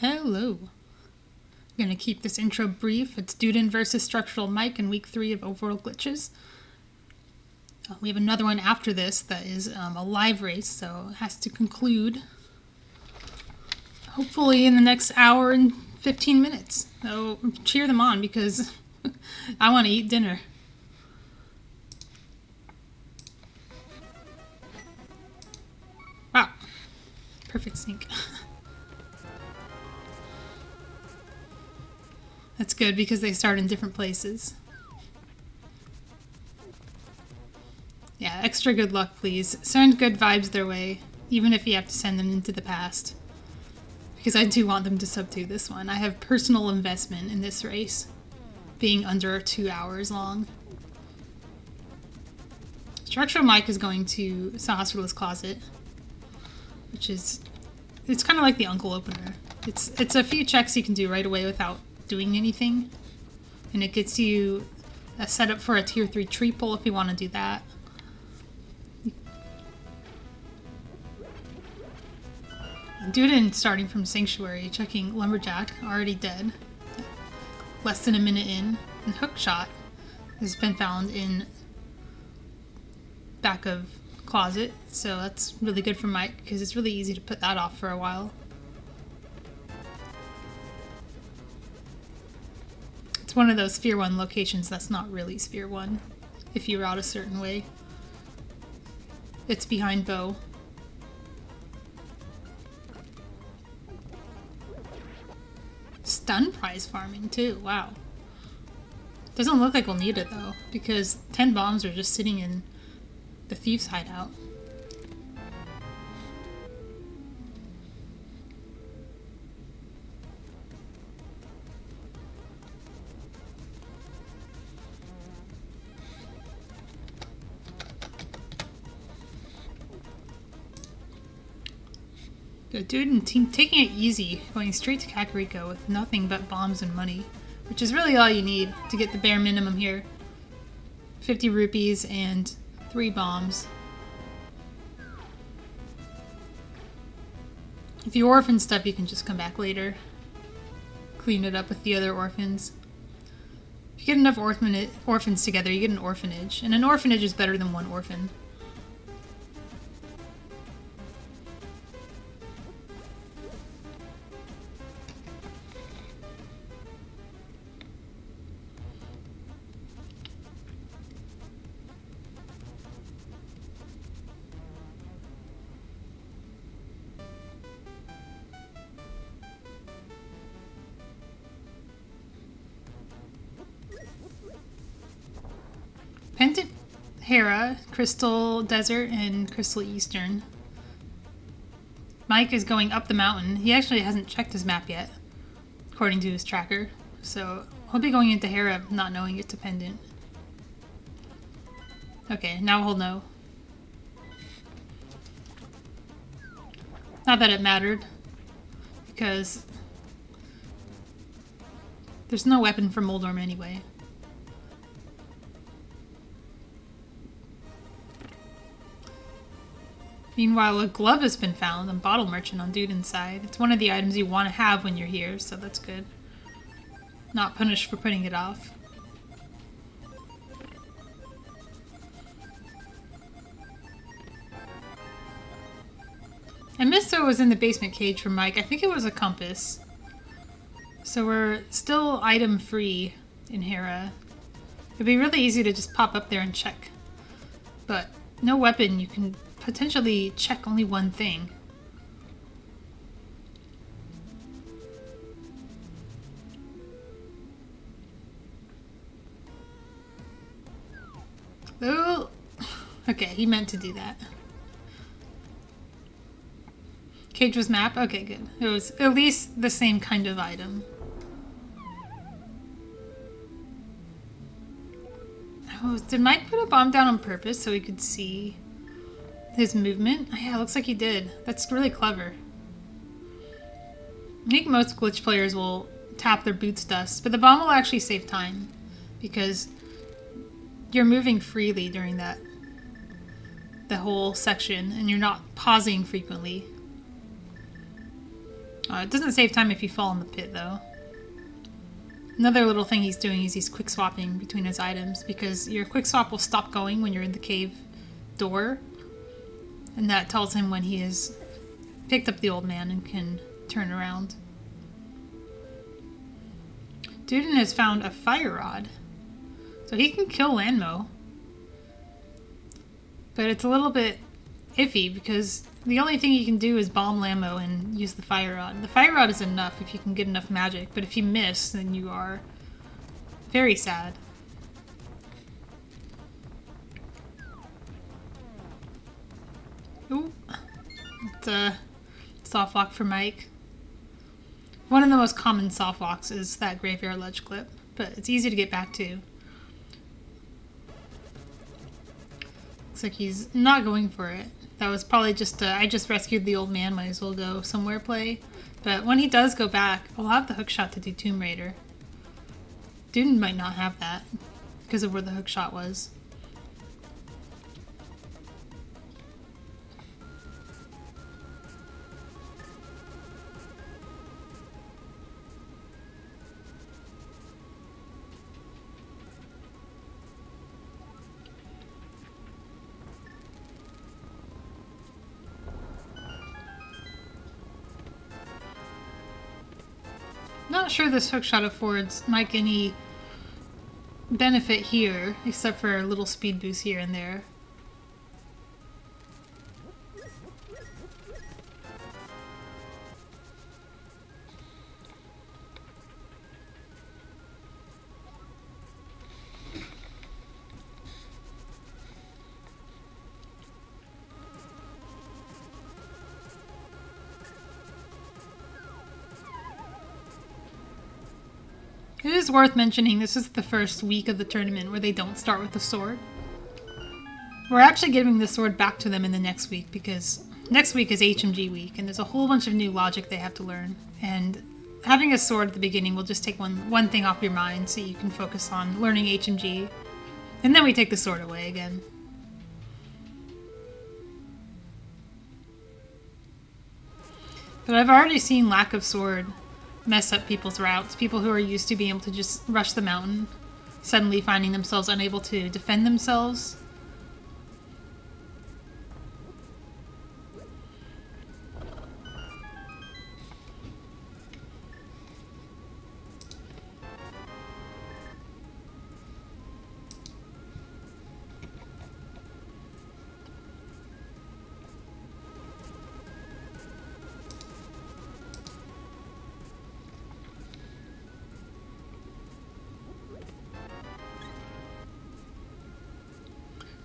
Hello. I'm going to keep this intro brief. It's Duden versus StructuralMike in week 3 of Overall Glitches. We have another one after this that is a live race, so it has to conclude hopefully in the next hour and 15 minutes. So cheer them on because I want to eat dinner. Wow. Perfect sync. That's good because they start in different places. Yeah, extra good luck, please. Send good vibes their way, even if you have to send them into the past. Because I do want them to sub to this one. I have personal investment in this race, being under 2 hours long. StructuralMike is going to Sahasrarla's Closet, which is, it's kind of like the Uncle Opener. It's a few checks you can do right away without doing anything, and it gets you a setup for a tier 3 tree pull if you want to do that. Duden starting from Sanctuary, checking Lumberjack, already dead, less than a minute in, and Hookshot has been found in back of Closet, so that's really good for Mike because it's really easy to put that off for a while. It's one of those Sphere 1 locations that's not really Sphere 1, if you route a certain way. It's behind Bow. Stun prize farming too, wow. Doesn't look like we'll need it though, because 10 bombs are just sitting in the Thieves' hideout. The Duden team taking it easy, going straight to Kakariko with nothing but bombs and money, which is really all you need to get the bare minimum here. 50 rupees and 3 bombs. If you orphan stuff, you can just come back later. Clean it up with the other orphans. If you get enough orphans together, you get an orphanage. And an orphanage is better than one orphan. Pendant Hera, Crystal Desert, and Crystal Eastern. Mike is going up the mountain. He actually hasn't checked his map yet, according to his tracker. So he'll be going into Hera not knowing it's a pendant. Okay, now he'll know. Not that it mattered, because there's no weapon for Moldorm anyway. Meanwhile, a glove has been found on Bottle Merchant on Duden's side. It's one of the items you want to have when you're here, so that's good. Not punished for putting it off. I missed what was in the basement cage for Mike. I think it was a compass. So we're still item free in Hera. It'd be really easy to just pop up there and check. But no weapon, you can potentially check only one thing. Oh, okay, he meant to do that. Cage was map? Okay, good. It was at least the same kind of item. Oh, did Mike put a bomb down on purpose so he could see his movement? Oh, yeah, it looks like he did. That's really clever. I think most glitch players will tap their boots dust, but the bomb will actually save time because you're moving freely during the whole section and you're not pausing frequently. It doesn't save time if you fall in the pit, though. Another little thing he's doing is he's quick swapping between his items, because your quick swap will stop going when you're in the cave door, and that tells him when he has picked up the old man and can turn around. Duden has found a fire rod, so he can kill Landmo, but it's a little bit iffy because the only thing you can do is bomb Landmo and use the fire rod. The fire rod is enough if you can get enough magic, but if you miss, then you are very sad. Ooh, it's a soft lock for Mike. One of the most common soft locks is that graveyard ledge clip, but it's easy to get back to. Looks like he's not going for it. That was probably just I just rescued the old man, might as well go somewhere play. But when he does go back, I'll have the hook shot to do Tomb Raider. Duden might not have that because of where the hook shot was. Not sure this hookshot affords Mike any benefit here, except for a little speed boost here and there. It is worth mentioning this is the first week of the tournament where they don't start with the sword. We're actually giving the sword back to them in the next week because next week is HMG week and there's a whole bunch of new logic they have to learn. And having a sword at the beginning will just take one thing off your mind so you can focus on learning HMG. And then we take the sword away again. But I've already seen lack of sword mess up people's routes. People who are used to being able to just rush the mountain, suddenly finding themselves unable to defend themselves.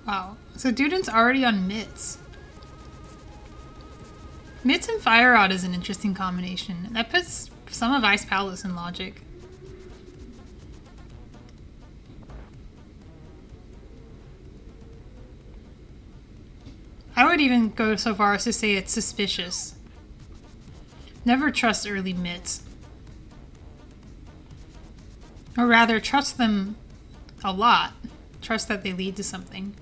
Wow, so Duden's already on Mitts. Mitts and Fire Rod is an interesting combination. That puts some of Ice Palace in logic. I would even go so far as to say it's suspicious. Never trust early Mitts. Or rather, trust them a lot. Trust that they lead to something.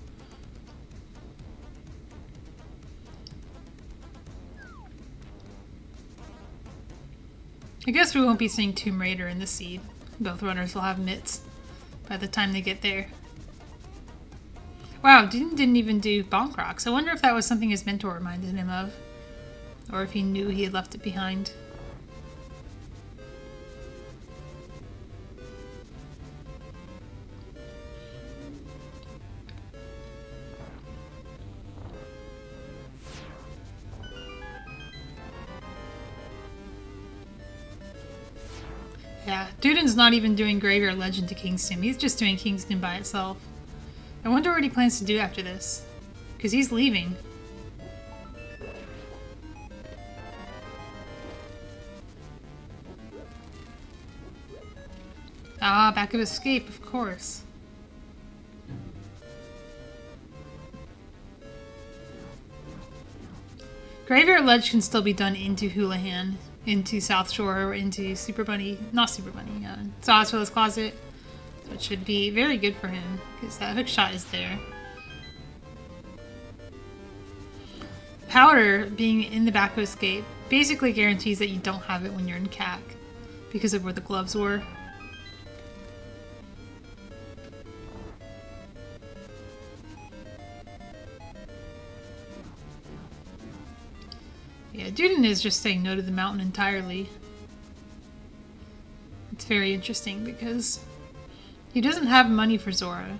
I guess we won't be seeing Tomb Raider in the seed. Both runners will have Mitts by the time they get there. Wow, didn't even do Bonk Rocks. I wonder if that was something his mentor reminded him of. Or if he knew he had left it behind. Yeah, Duden's not even doing Graveyard Legend to Kingston. He's just doing Kingston by itself. I wonder what he plans to do after this. Because he's leaving. Ah, back of escape, of course. Graveyard Ledge can still be done into Houlihan, into South Shore, or into Super Bunny, not Super Bunny, Sawaswell's Closet. So it should be very good for him, because that hook shot is there. powder being in the back escape basically guarantees that you don't have it when you're in CAC because of where the gloves were. Yeah, Duden is just saying no to the mountain entirely. It's very interesting because he doesn't have money for Zora.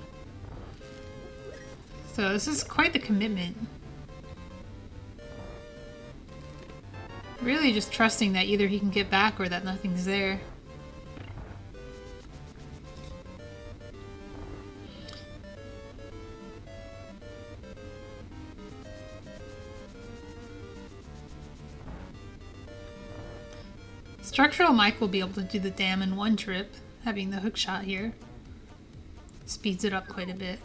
So this is quite the commitment. Really just trusting that either he can get back or that nothing's there. StructuralMike will be able to do the dam in one trip, having the hook shot here. Speeds it up quite a bit.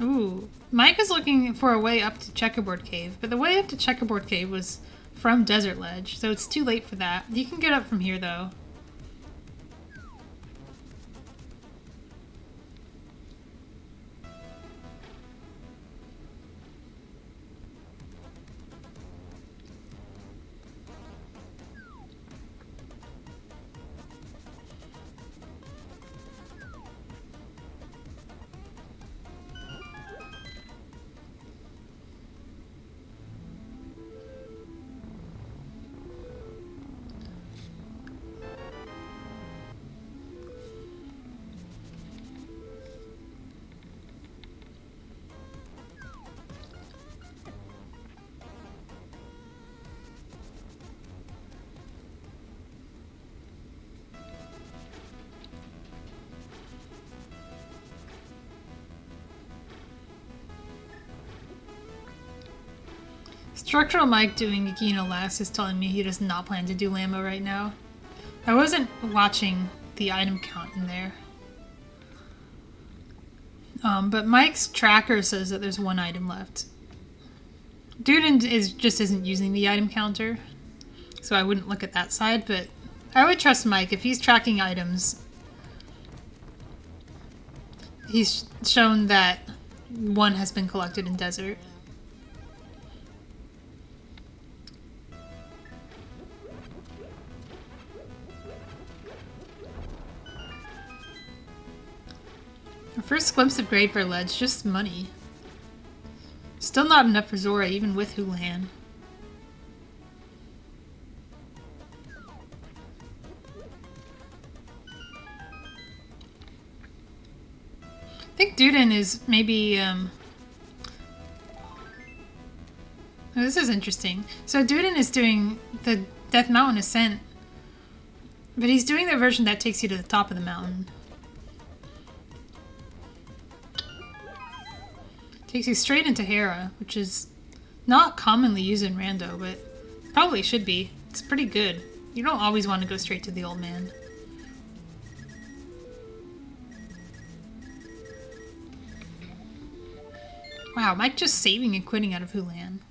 Ooh, Mike is looking for a way up to Checkerboard Cave, but the way up to Checkerboard Cave was from Desert Ledge, so it's too late for that. You can get up from here though. StructuralMike doing Gino last is telling me he does not plan to do Lambo right now. I wasn't watching the item count in there. But Mike's tracker says that there's one item left. Duden just isn't using the item counter, so I wouldn't look at that side, but I would trust Mike. If he's tracking items, he's shown that one has been collected in Desert. Our first glimpse of Great Bear Ledge, just money. Still not enough for Zora, even with Houlihan. I think Duden is maybe, oh, this is interesting. So Duden is doing the Death Mountain Ascent, but he's doing the version that takes you to the top of the mountain. Takes you straight into Hera, which is not commonly used in Rando, but probably should be. It's pretty good. You don't always want to go straight to the old man. Wow, Mike just saving and quitting out of Houlihan.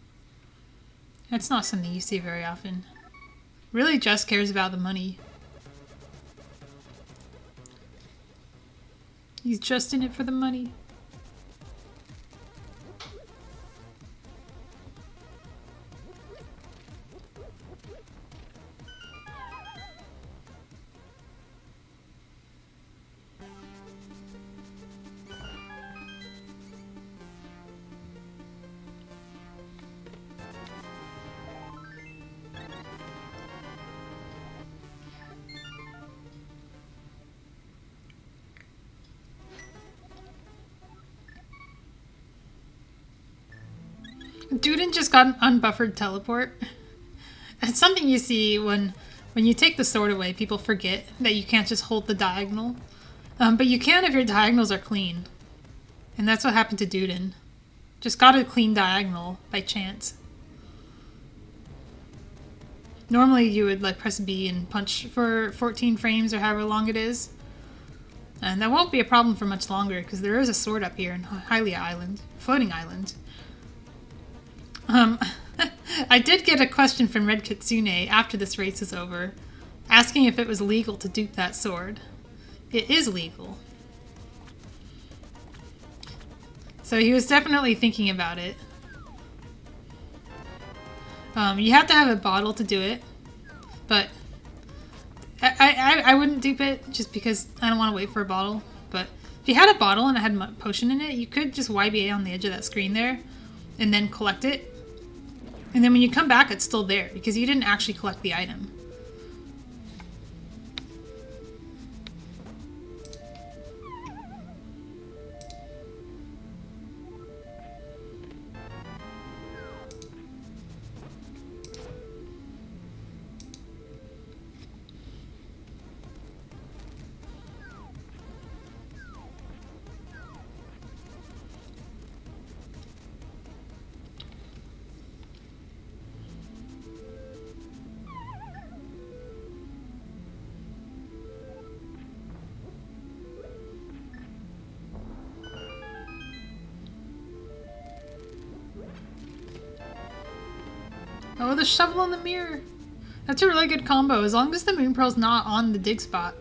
That's not something you see very often. Really just cares about the money. He's just in it for the money. Duden just got an unbuffered teleport. That's something you see when you take the sword away. People forget that you can't just hold the diagonal. But you can if your diagonals are clean. And that's what happened to Duden. Just got a clean diagonal by chance. Normally you would like press B and punch for 14 frames or however long it is. And that won't be a problem for much longer because there is a sword up here in Hylia Island. Floating Island. I did get a question from Red Kitsune after this race is over, asking if it was legal to dupe that sword. it is legal. So he was definitely thinking about it. You have to have a bottle to do it, but I wouldn't dupe it just because I don't want to wait for a bottle. But if you had a bottle and it had potion in it, you could just YBA on the edge of that screen there and then collect it. And then when you come back, it's still there because you didn't actually collect the item. Oh, the shovel and the mirror. That's a really good combo. As long as the moon pearl's not on the dig spot,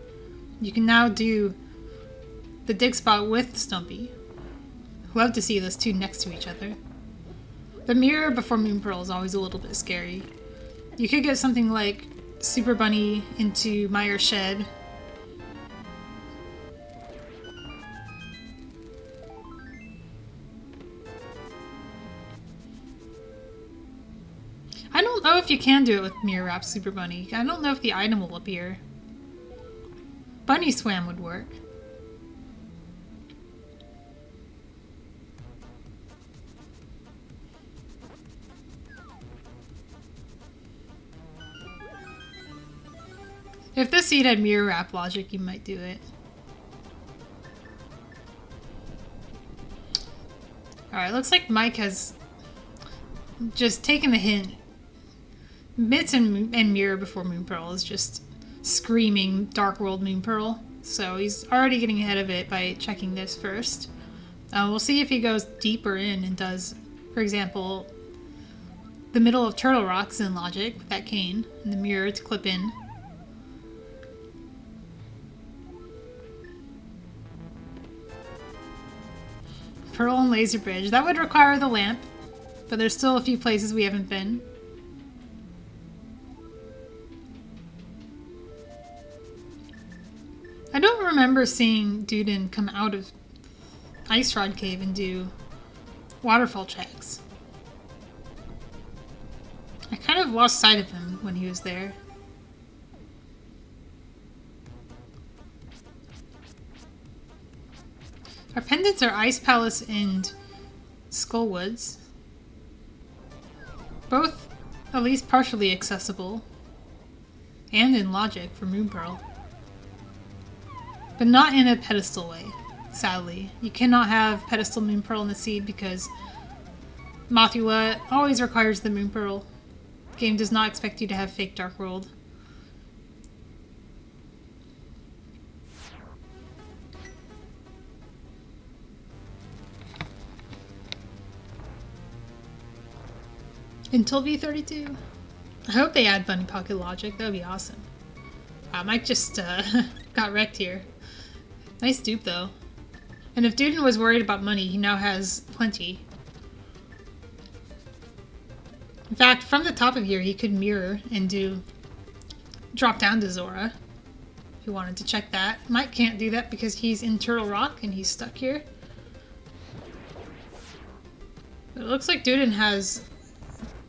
you can now do the dig spot with Stumpy. Love to see those two next to each other. The mirror before moon pearl is always a little bit scary. You could get something like Super Bunny into Meyer's shed. I don't know if you can do it with Mirror Wrap Super Bunny. I don't know if the item will appear. Bunny Swam would work. If this seed had Mirror Wrap logic, you might do it. Alright, looks like Mike has just taken the hint. Mitts and Mirror before Moon Pearl is just screaming Dark World Moon Pearl. So he's already getting ahead of it by checking this first. We'll see if he goes deeper in and does, for example, the middle of Turtle Rocks in logic with that cane and the mirror to clip in. Pearl and Laser Bridge. That would require the lamp, but there's still a few places we haven't been. I don't remember seeing Duden come out of Ice Rod Cave and do waterfall checks. I kind of lost sight of him when he was there. Our pendants are Ice Palace and Skullwoods. Both at least partially accessible. And in logic for Moon Pearl. But not in a pedestal way, sadly. You cannot have pedestal Moon Pearl in the seed because Mothula always requires the Moon Pearl. The game does not expect you to have fake Dark World. Until V32. I hope they add Bunny Pocket logic. That would be awesome. Mike just got wrecked here. Nice dupe, though. And if Duden was worried about money, he now has plenty. In fact, from the top of here, he could mirror and do drop down to Zora. If he wanted to check that. Mike can't do that because he's in Turtle Rock and he's stuck here. But it looks like Duden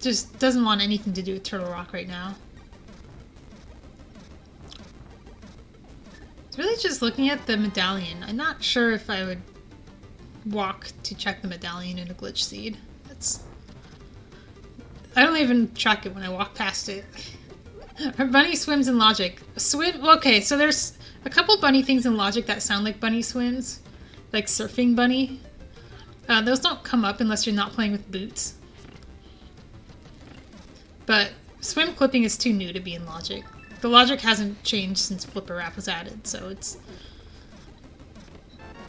just doesn't want anything to do with Turtle Rock right now. Really just looking at the medallion. I'm not sure if I would walk to check the medallion in a glitch seed. I don't even track it when I walk past it. Our bunny swims in logic. Okay, so there's a couple bunny things in logic that sound like bunny swims. Like surfing bunny. Those don't come up unless you're not playing with boots. But swim clipping is too new to be in logic. The logic hasn't changed since Flipper Wrap was added, so it's...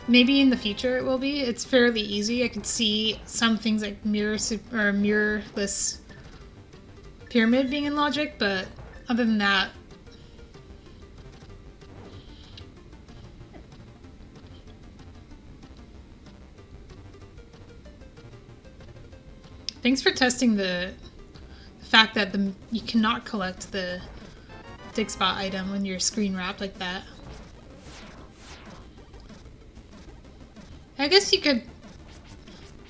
Maybe in the future it will be. It's fairly easy. I could see some things like mirrorless pyramid being in logic, but other than that... Thanks for testing the fact that you cannot collect the dig spot item when you're screen wrapped like that. I guess you could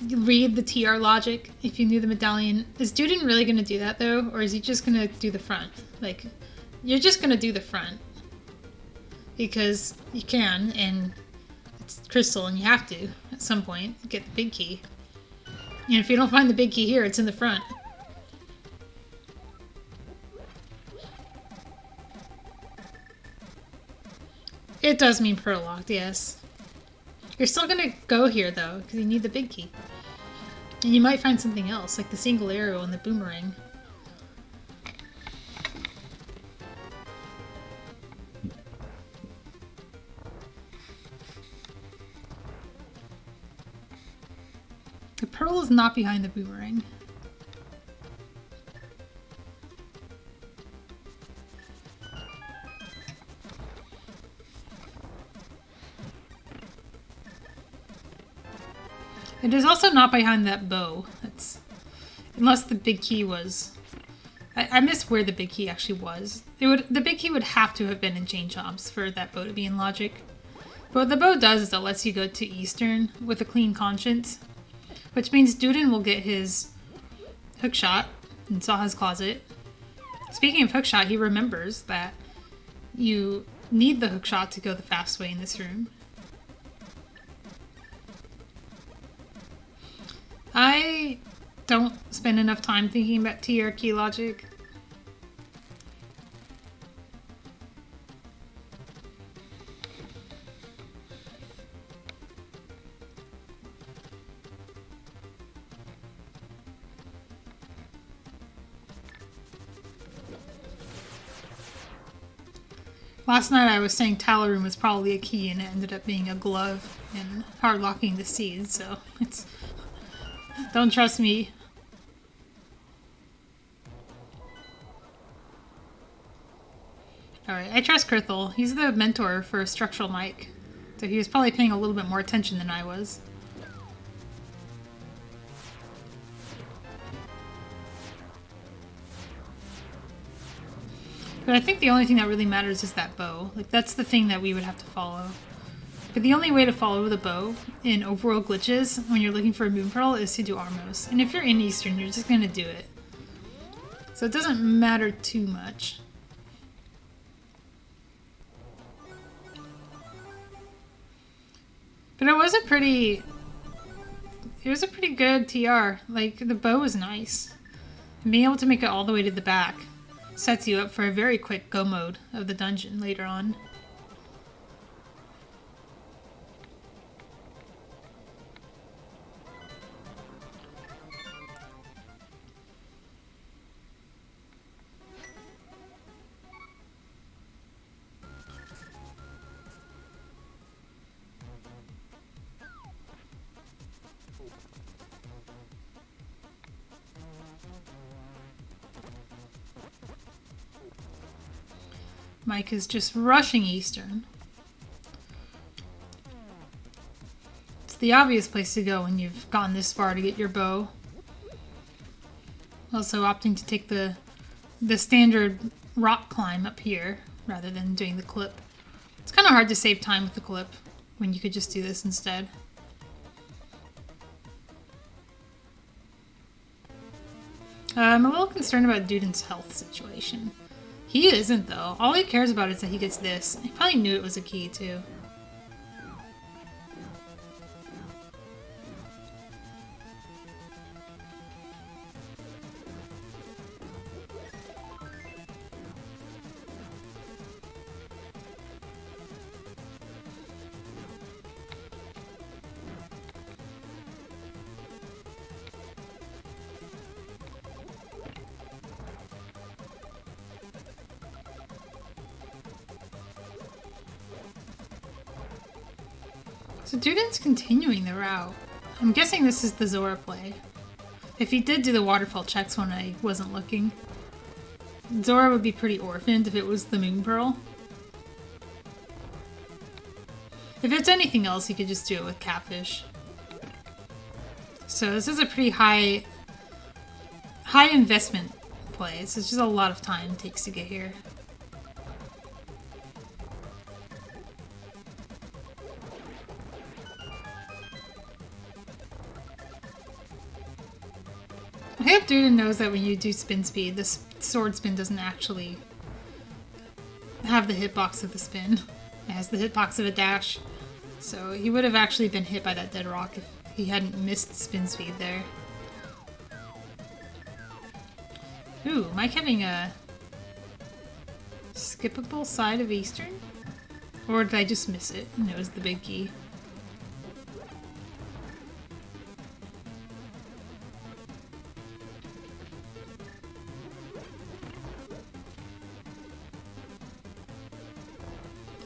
read the TR logic if you knew the medallion. Is Duden really going to do that though? Or is he just going to do the front? Like, you're just going to do the front. Because you can, and it's crystal, and you have to, at some point, get the big key. And if you don't find the big key here, it's in the front. It does mean pearl locked, yes. You're still gonna go here though, because you need the big key. And you might find something else, like the single arrow and the boomerang. The pearl is not behind the boomerang. It is also not behind that bow. That's, unless the big key was... I missed where the big key actually was. The big key would have to have been in chain chomps for that bow to be in logic. But what the bow does is it lets you go to Eastern with a clean conscience. Which means Duden will get his hookshot in Saha's closet. Speaking of hookshot, he remembers that you need the hookshot to go the fast way in this room. I don't spend enough time thinking about TR key logic. Last night I was saying Talaroom was probably a key and it ended up being a glove and hard locking the seeds, so it's... Don't trust me. Alright, I trust Kurthel. He's the mentor for StructuralMike, so he was probably paying a little bit more attention than I was. But I think the only thing that really matters is that bow. Like, that's the thing that we would have to follow. But the only way to follow the bow in overworld glitches when you're looking for a moon pearl is to do Armos. And if you're in Eastern, you're just going to do it. So it doesn't matter too much. But it was a pretty good TR. Like, the bow was nice. And being able to make it all the way to the back sets you up for a very quick go mode of the dungeon later on. Mike is just rushing Eastern. It's the obvious place to go when you've gone this far to get your bow. Also opting to take the standard rock climb up here rather than doing the clip. It's kind of hard to save time with the clip when you could just do this instead. I'm a little concerned about Duden's health situation. He isn't, though. All he cares about is that he gets this. He probably knew it was a key, too. So Duden's continuing the route. I'm guessing this is the Zora play. If he did do the waterfall checks when I wasn't looking, Zora would be pretty orphaned if it was the Moon Pearl. If it's anything else, he could just do it with Catfish. So this is a pretty high high investment plays. It's just a lot of time it takes to get here. I hope Duden knows that when you do spin speed, this sword spin doesn't actually have the hitbox of the spin. It has the hitbox of a dash. So he would have actually been hit by that dead rock if he hadn't missed spin speed there. Ooh, Mike having a skippable side of Eastern? Or did I just miss it and it was the big key?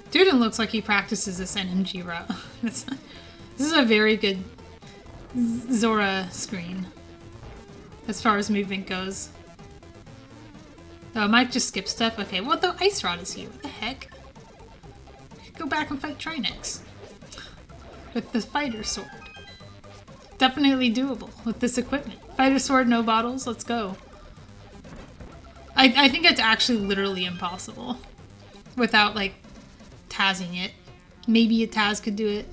Duden looks like he practices this NMG route. This is a very good Zora screen as far as movement goes. Oh, Mike just skipped stuff? Okay, well the ice rod is here. What the heck? Go back and fight Trinex with the fighter sword. Definitely doable with this equipment. Fighter sword, no bottles, let's go. I think it's actually literally impossible without like Tazzing it. Maybe a Taz could do it.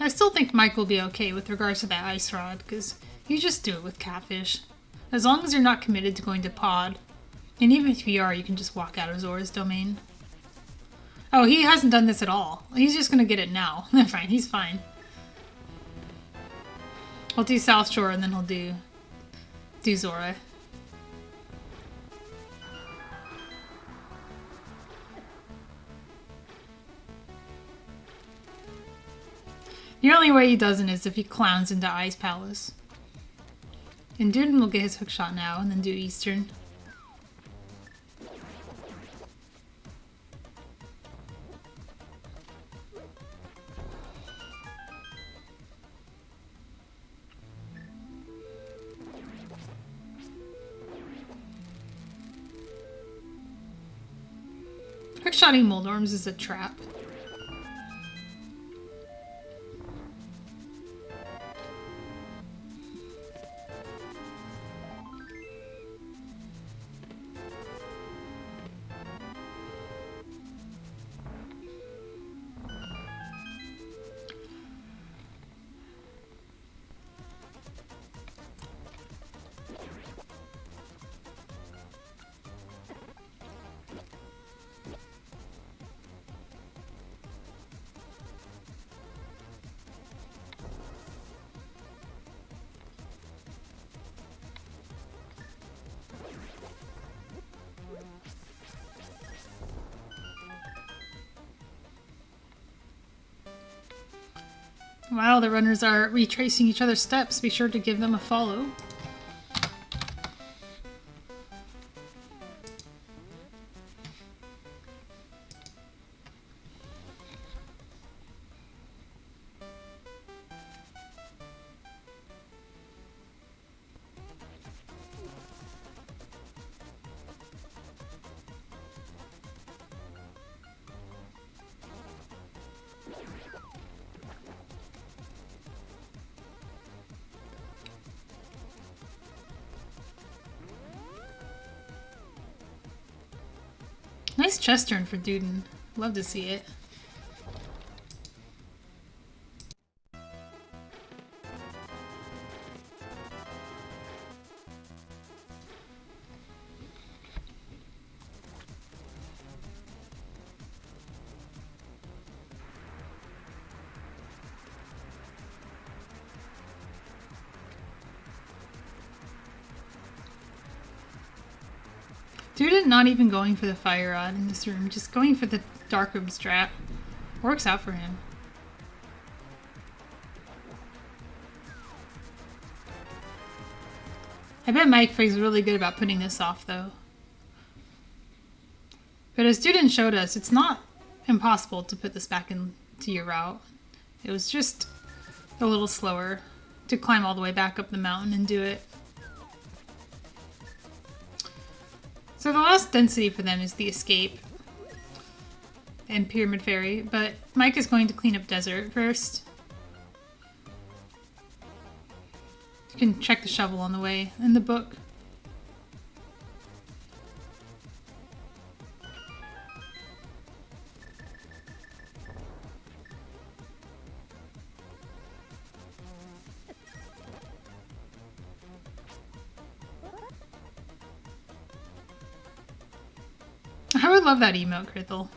I still think Mike will be okay with regards to that ice rod, because you just do it with catfish. As long as you're not committed to going to pod. And even if you are, you can just walk out of Zora's domain. Oh, he hasn't done this at all. He's just gonna get it now. Fine, he's fine. I'll do South Shore and then he'll do Zora. The only way he doesn't is if he clowns into Ice Palace. And Duden will get his hook shot now and then do Eastern. Hook-shotting Moldorms is a trap. While the runners are retracing each other's steps, be sure to give them a follow. Nice chest turn for Duden. Love to see it. Duden not even going for the fire rod in this room, just going for the dark room strat. Works out for him. I bet Mike feels really good about putting this off though. But as Duden showed us, it's not impossible to put this back into your route. It was just a little slower to climb all the way back up the mountain and do it. So the last density for them is the escape and Pyramid Ferry, but Mike is going to clean up desert first. You can check the shovel on the way in the book. I would love that emote, Krithel.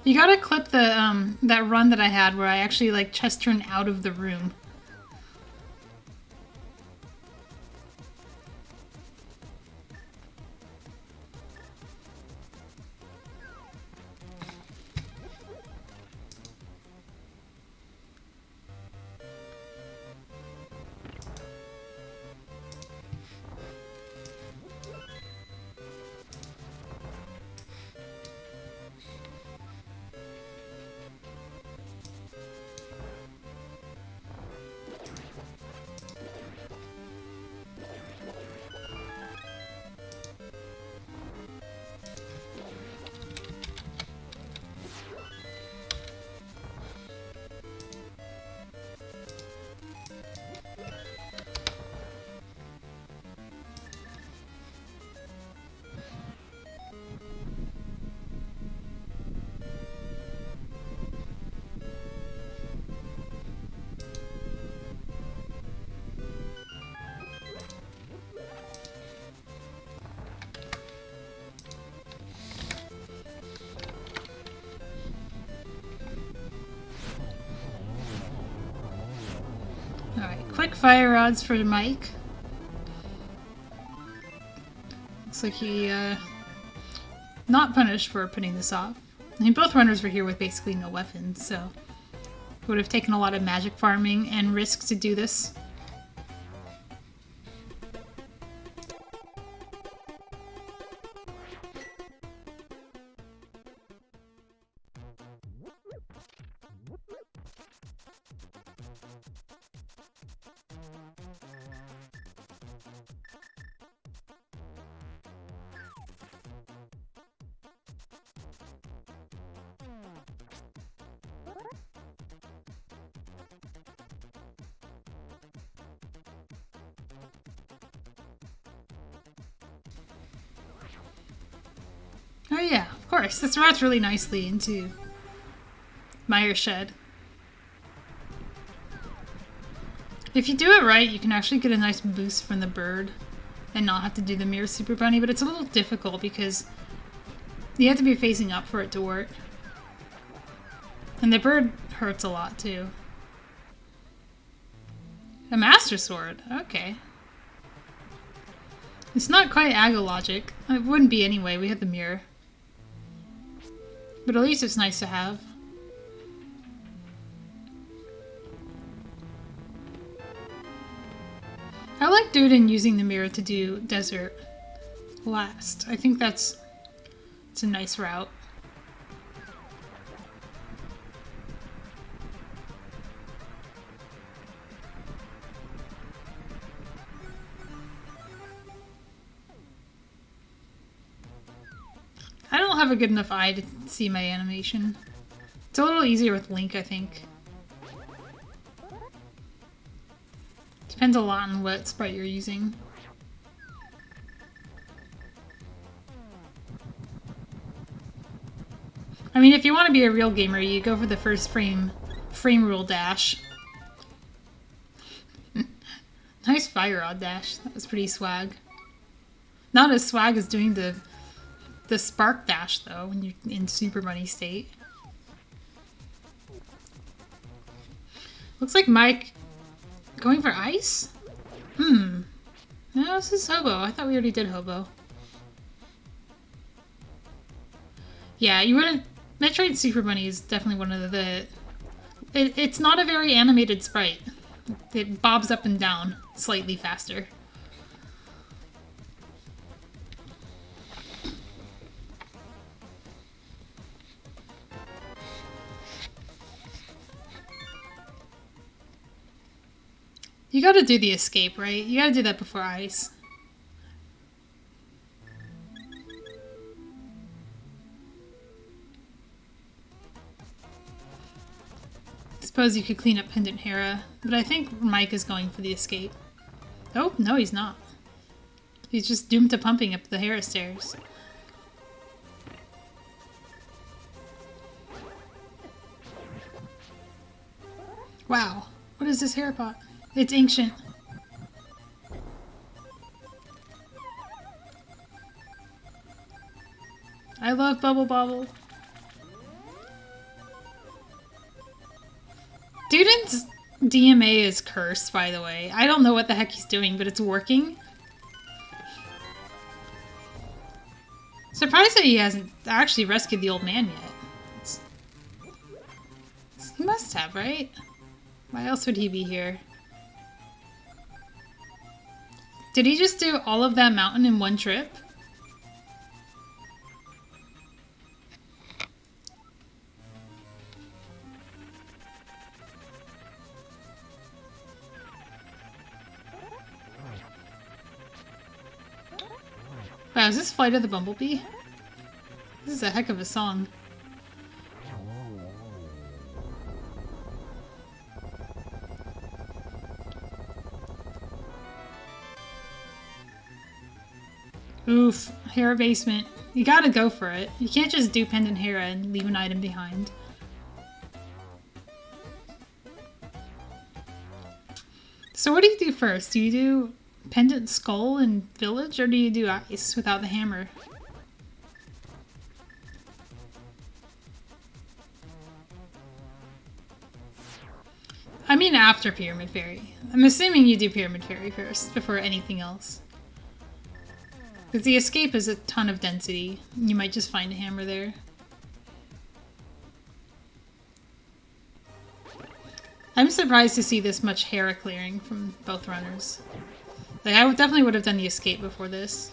You gotta clip the that run that I had where I actually like chest turned out of the room. Alright, quick fire rods for Mike. Looks like he not punished for putting this off. I mean, both runners were here with basically no weapons, so it would have taken a lot of magic farming and risk to do this. Oh yeah, of course. This routes really nicely into Mire Shed. If you do it right, you can actually get a nice boost from the bird and not have to do the Mirror Super Bunny, but it's a little difficult because you have to be facing up for it to work. And the bird hurts a lot too. A Master Sword, okay. It's not quite Aggo logic. It wouldn't be anyway, we have the mirror. But at least it's nice to have. I like Duden using the mirror to do desert last. I think it's a nice route. I don't have a good enough eye to see my animation. It's a little easier with Link, I think. Depends a lot on what sprite you're using. I mean, if you want to be a real gamer, you go for the first frame rule dash. Nice fire rod dash. That was pretty swag. Not as swag as doing the spark dash, though, when you're in Super Bunny state. Looks like Mike Going for ice? No, this is hobo. I thought we already did hobo. Yeah, you wouldn't... Metroid Super Bunny is definitely one of the... It's not a very animated sprite. It bobs up and down slightly faster. You gotta do the escape, right? You gotta do that before ice. Suppose you could clean up Pendant Hera, but I think Mike is going for the escape. Oh, no he's not. He's just doomed to pumping up the Hera stairs. Wow, what is this Hera pot? It's ancient. I love Bubble Bobble. Duden's DMA is cursed, by the way. I don't know what the heck he's doing, but it's working. Surprised that he hasn't actually rescued the old man yet. He must have, right? Why else would he be here? Did he just do all of that mountain in one trip? Wow, is this Flight of the Bumblebee? This is a heck of a song. Oof, Hera basement. You gotta go for it. You can't just do Pendant Hera and leave an item behind. So what do you do first? Do you do Pendant Skull and Village, or do you do Ice without the hammer? I mean after Pyramid Fairy. I'm assuming you do Pyramid Fairy first, before anything else. Because the escape is a ton of density. You might just find a hammer there. I'm surprised to see this much Hera clearing from both runners. Like, I definitely would have done the escape before this.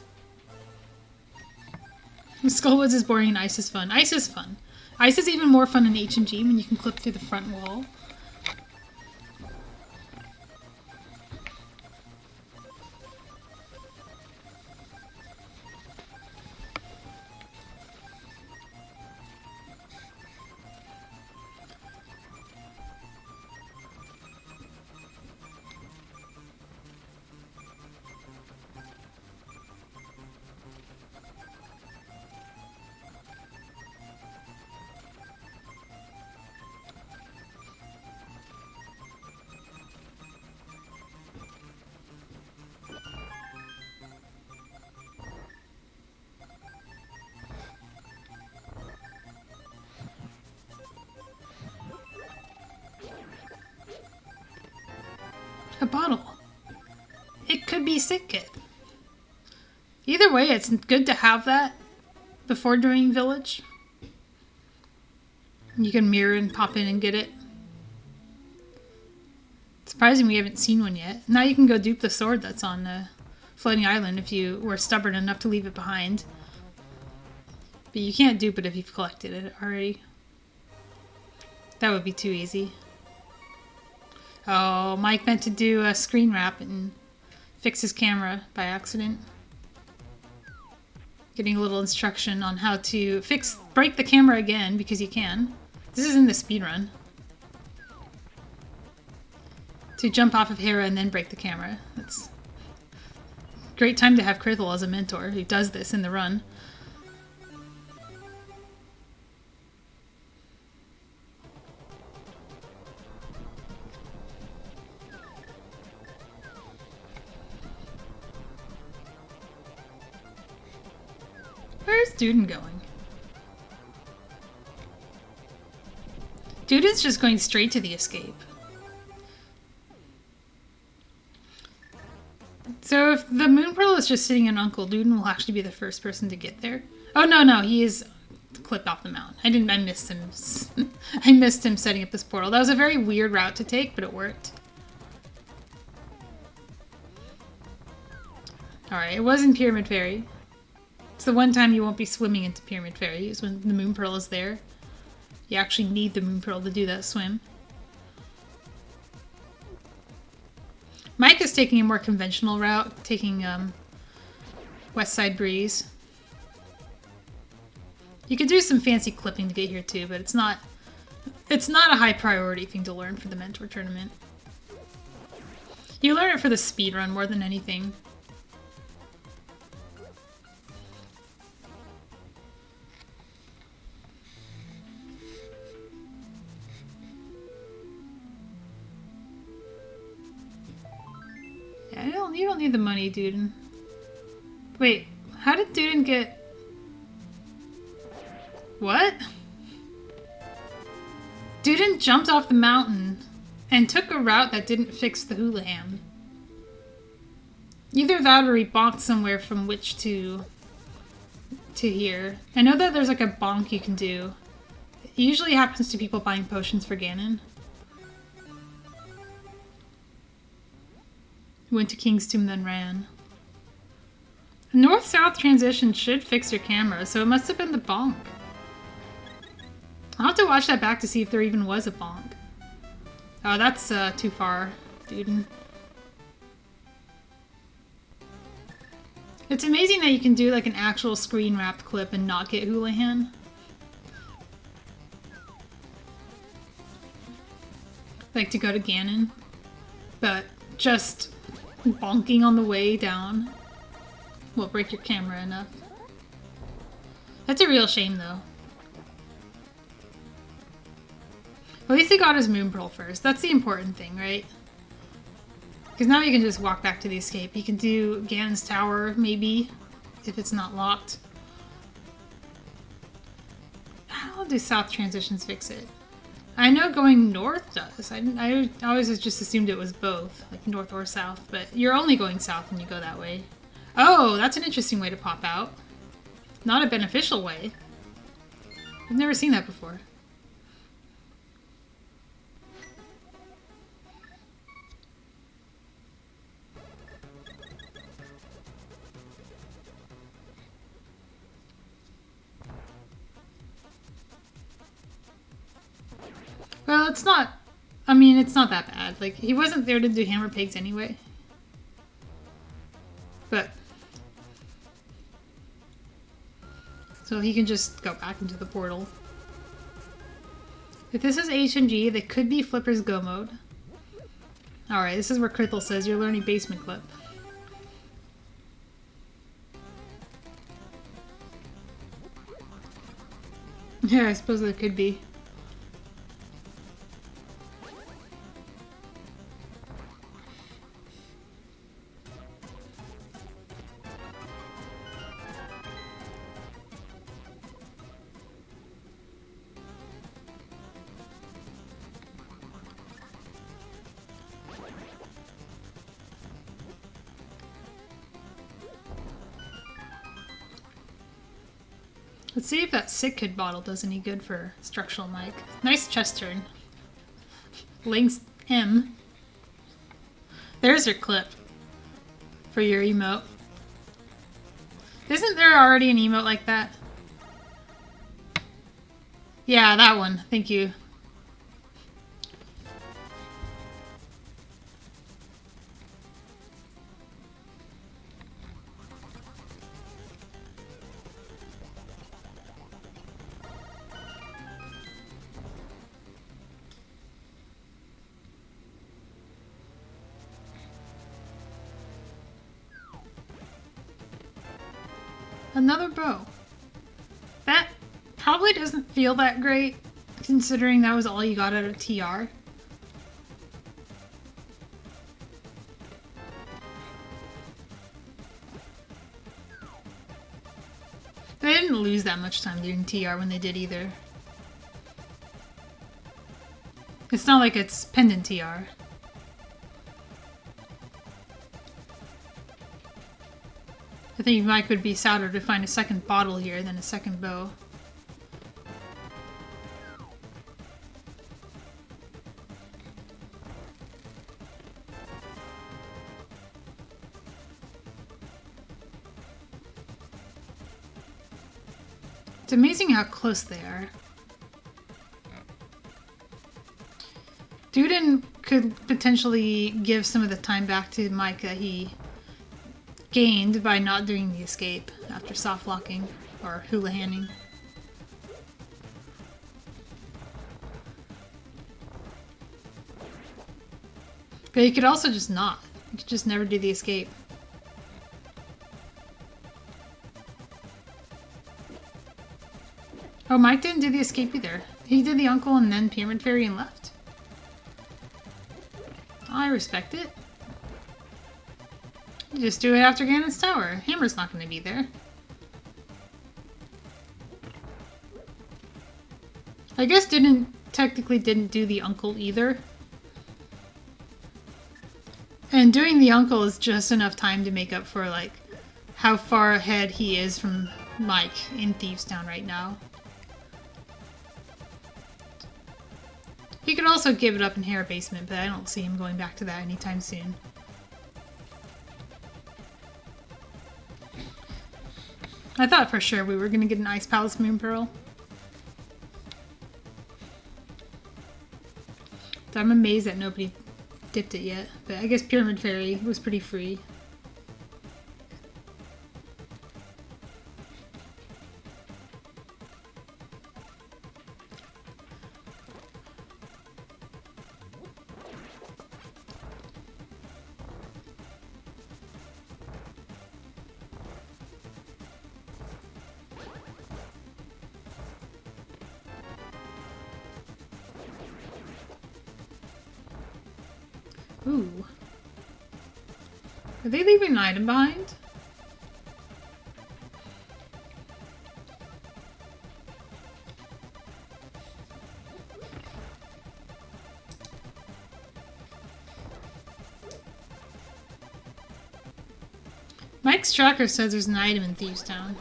Skullwoods is boring and Ice is fun. Ice is fun. Ice is even more fun in HMG when you can clip through the front wall. A bottle. It could be sick kit. Either way, it's good to have that before doing Village. You can mirror and pop in and get it. Surprising we haven't seen one yet. Now you can go dupe the sword that's on the floating island if you were stubborn enough to leave it behind. But you can't dupe it if you've collected it already. That would be too easy. Oh, Mike meant to do a screen wrap and fix his camera by accident. Getting a little instruction on how to break the camera again, because you can. This is in the speedrun. To jump off of Hera and then break the camera. That's a great time to have Krithel as a mentor who does this in the run. Where's Duden going? Duden's just going straight to the escape. if the moon pearl is just sitting in Uncle, Duden will actually be the first person to get there. Oh, no, he is clipped off the mountain. I missed him. I missed him setting up this portal. That was a very weird route to take, but it worked. Alright, it was in Pyramid Fairy. It's the one time you won't be swimming into Pyramid Fairy, is when the moon pearl is there. You actually need the moon pearl to do that swim. Mike is taking a more conventional route, taking West Side Breeze. You could do some fancy clipping to get here too, but it's not a high priority thing to learn for the Mentor Tournament. You learn it for the speed run more than anything. Yeah, you don't need the money, Duden. Wait, how did Duden get... What? Duden jumped off the mountain and took a route that didn't fix the hula ham. Either that or he bonked somewhere from which to here. I know that there's like a bonk you can do. It usually happens to people buying potions for Ganon. Went to King's Tomb, then ran. North-south transition should fix your camera, so it must have been the bonk. I'll have to watch that back to see if there even was a bonk. Oh, that's too far, Duden. It's amazing that you can do like an actual screen-wrapped clip and not get Houlihan. Like to go to Ganon, but just bonking on the way down will break your camera enough. That's a real shame, though. At least he got his moon pearl first. That's the important thing, right? Because now you can just walk back to the escape. You can do Ganon's tower, maybe, if it's not locked. How do south transitions fix it? I know going north does. I always just assumed it was both, like north or south, but you're only going south when you go that way. Oh, that's an interesting way to pop out. Not a beneficial way. I've never seen that before. Well, it's not... I mean, it's not that bad. Like, he wasn't there to do hammer pigs anyway. But... So he can just go back into the portal. If this is HMG, they could be Flipper's Go mode. Alright, this is where Krithel says you're learning basement clip. Yeah, I suppose there could be. Let's see if that sick kid bottle does any good for StructuralMike. Nice chest turn. Links M. There's your clip for your emote. Isn't there already an emote like that? Yeah, that one. Thank you. Another bow. That probably doesn't feel that great, considering that was all you got out of TR. They didn't lose that much time doing TR when they did either. It's not like it's pendant TR. I think Mike would be sadder to find a second bottle here than a second bow. It's amazing how close they are. Duden could potentially give some of the time back to Mike that he gained by not doing the escape after soft locking or hula-handing. But he could also just not. He could just never do the escape. Oh, Mike didn't do the escape either. He did the uncle and then Pyramid Fairy and left. I respect it. You just do it after Ganon's Tower. Hammer's not going to be there. I guess technically didn't do the uncle either. And doing the uncle is just enough time to make up for, like, how far ahead he is from Mike in Thieves Town right now. He could also give it up in Hair Basement, but I don't see him going back to that anytime soon. I thought for sure we were going to get an Ice Palace Moon Pearl. So I'm amazed that nobody dipped it yet, but I guess Pyramid Fairy was pretty free. Ooh. Are they leaving an item behind? Mike's tracker says there's an item in Thieves Town.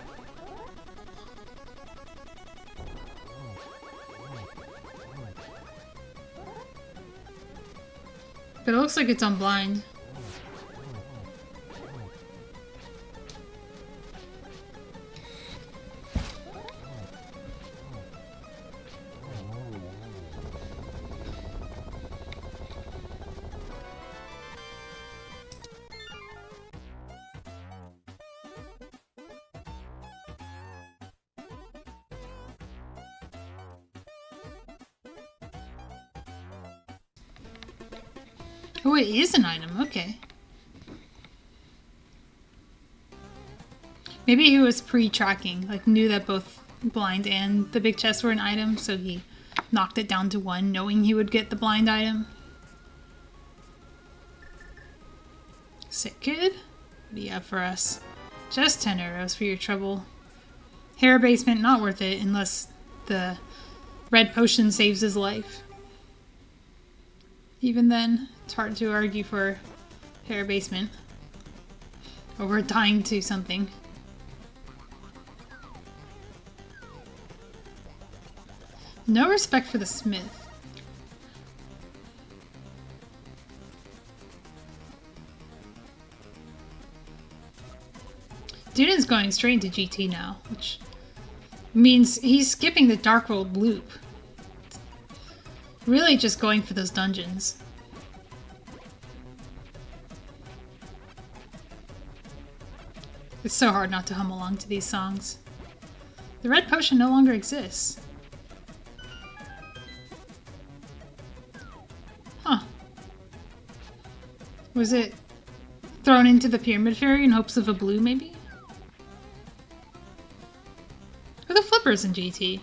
But it looks like it's on blind. Oh, it is an item. Okay. Maybe he was pre-tracking, like knew that both blind and the big chest were an item, so he knocked it down to one, knowing he would get the blind item. Sick kid? What do you have for us? Just 10 arrows for your trouble. Hair Basement, not worth it unless the red potion saves his life. Even then, it's hard to argue for Hair Basement over dying to something. No respect for the smith. Duden's going straight into GT now, which means he's skipping the Dark World loop. Really just going for those dungeons. It's so hard not to hum along to these songs. The red potion no longer exists. Huh. Was it thrown into the Pyramid Fairy in hopes of a blue, maybe? Or the flippers in GT?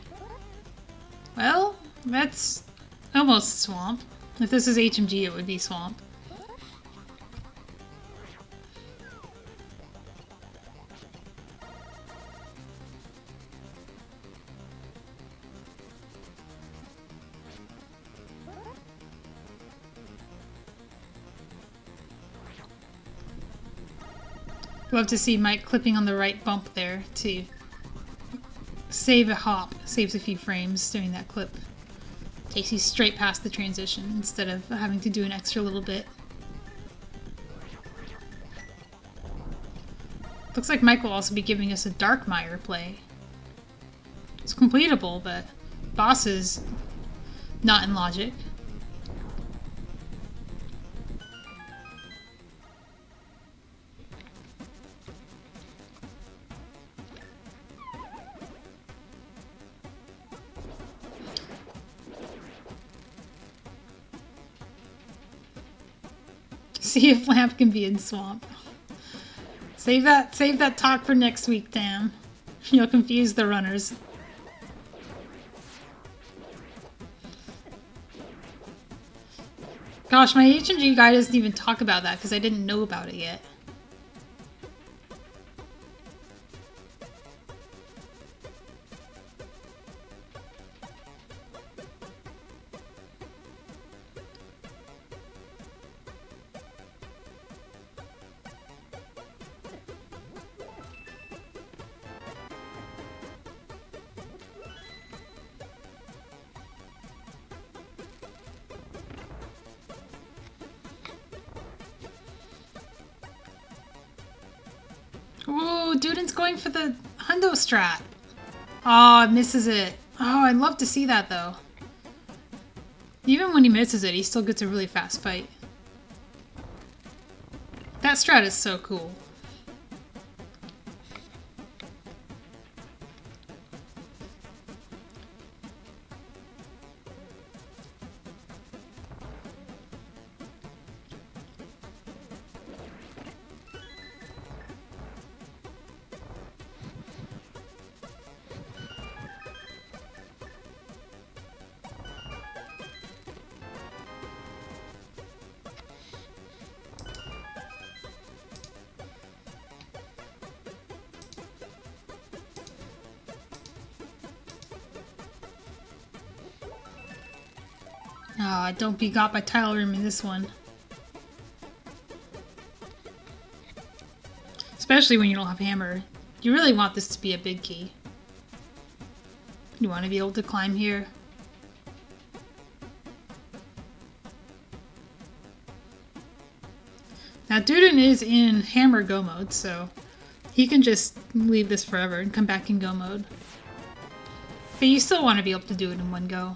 Well, that's almost swamp. If this is HMG, it would be swamp. Love to see Mike clipping on the right bump there to save a hop. Saves a few frames during that clip. Takes you straight past the transition instead of having to do an extra little bit. Looks like Mike will also be giving us a Dark Mire play. It's completable, but boss is not in logic. See if Lamp can be in Swamp. Save that talk for next week, damn. You'll confuse the runners. Gosh, my HMG guy doesn't even talk about that because I didn't know about it yet. Ooh, Duden's going for the hundo strat. Oh, it misses it. Oh, I'd love to see that though. Even when he misses it, he still gets a really fast fight. That strat is so cool. Ah, don't be got by tile room in this one. Especially when you don't have hammer. You really want this to be a big key. You want to be able to climb here. Now Duden is in hammer go mode, so he can just leave this forever and come back in go mode. But you still want to be able to do it in one go.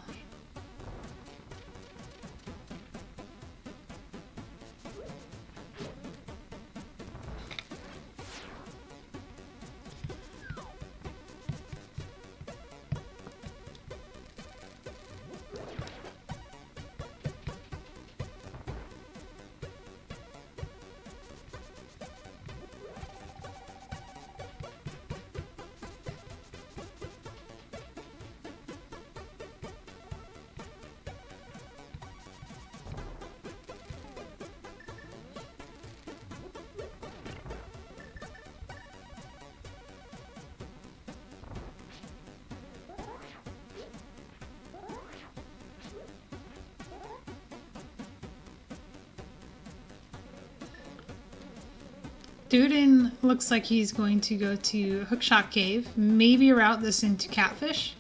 Duden looks like he's going to go to Hookshot Cave, maybe route this into Catfish.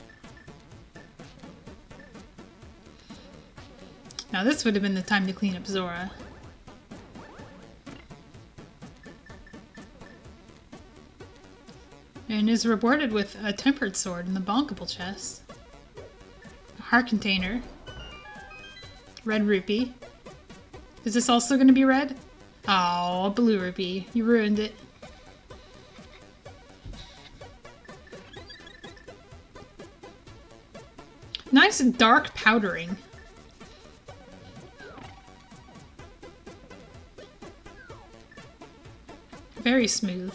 Now this would have been the time to clean up Zora. And is rewarded with a tempered sword in the bonkable chest. A heart container. Red rupee. Is this also going to be red? Oh, a blue rupee. You ruined it. Nice dark powdering. Very smooth.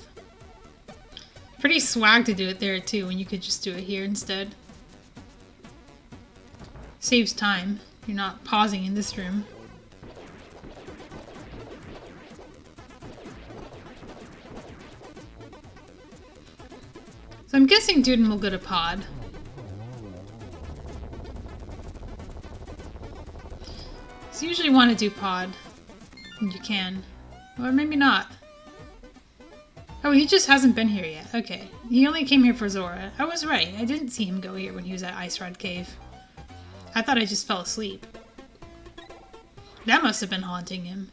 Pretty swag to do it there too, when you could just do it here instead. Saves time. You're not pausing in this room. So I'm guessing Duden will go to pod. So you usually want to do pod when you can. Or maybe not. Oh, he just hasn't been here yet. Okay. He only came here for Zora. I was right. I didn't see him go here when he was at Ice Rod Cave. I thought I just fell asleep. That must have been haunting him.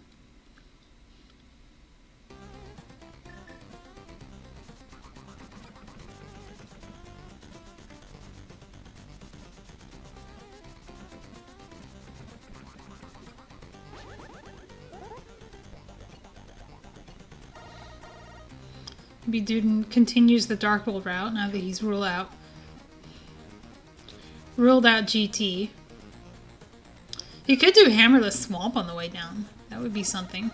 Maybe Duden continues the Dark World route now that he's ruled out GT. He could do Hammerless Swamp on the way down. That would be something.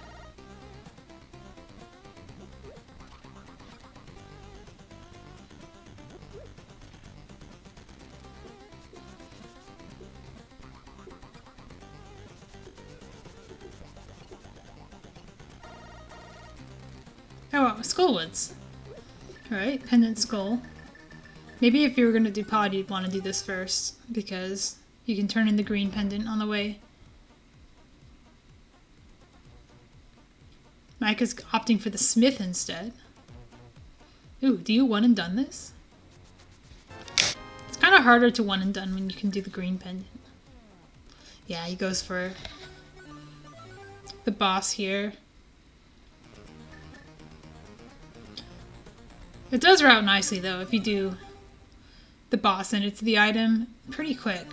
Oh, Skullwoods. Alright, Pendant Skull. Maybe if you were going to do pod, you'd want to do this first, because you can turn in the green pendant on the way. Mike is opting for the Smith instead. Ooh, do you one and done this? It's kind of harder to one and done when you can do the green pendant. Yeah, he goes for the boss here. It does route nicely though if you do the boss and it's the item pretty quick.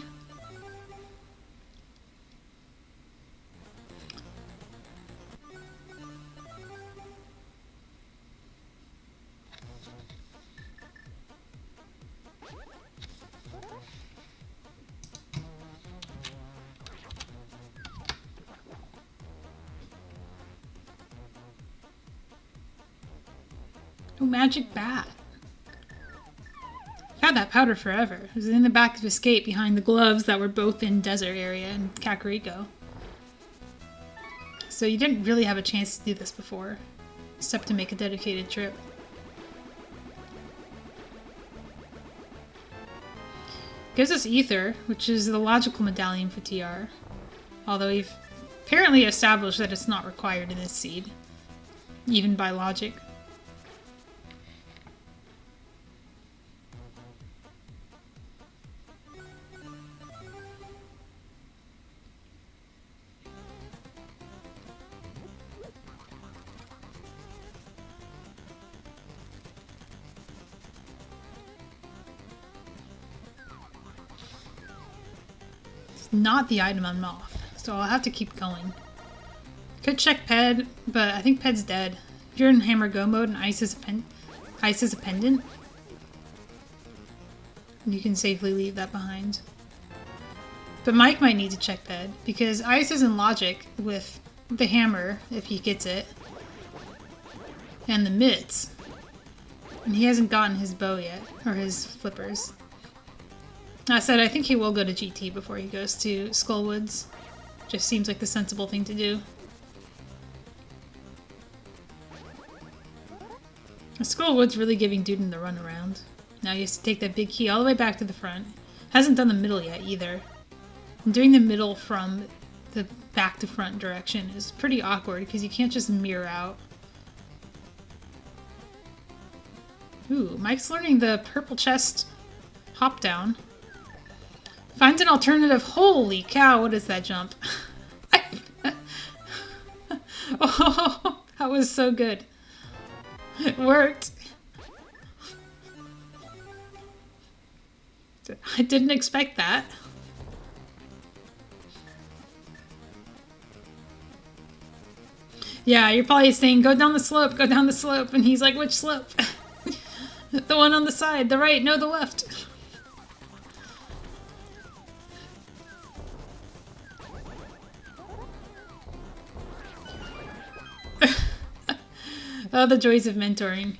Oh, magic bat. I've had that powder forever. It was in the back of Escape behind the gloves that were both in Desert area in Kakariko. So you didn't really have a chance to do this before, except to make a dedicated trip. Gives us Ether, which is the logical medallion for TR. Although we've apparently established that it's not required in this seed, even by logic. Not the item I'm off, so I'll have to keep going. Could check Ped, but I think Ped's dead. If you're in Hammer Go mode and Ice is a pendant, you can safely leave that behind. But Mike might need to check Ped, because Ice is in logic with the hammer, if he gets it, and the mitts. And he hasn't gotten his bow yet, or his flippers. I said I think he will go to GT before he goes to Skullwoods. Just seems like the sensible thing to do. Skullwoods really giving Duden the runaround. Now he has to take that big key all the way back to the front. Hasn't done the middle yet either. And doing the middle from the back to front direction is pretty awkward because you can't just mirror out. Ooh, Mike's learning the purple chest hop down. Finds an alternative. Holy cow, what is that jump? Oh, that was so good. It worked. I didn't expect that. Yeah, you're probably saying, go down the slope, go down the slope. And he's like, which slope? The one on the side, the right, no, the left. Oh, the joys of mentoring.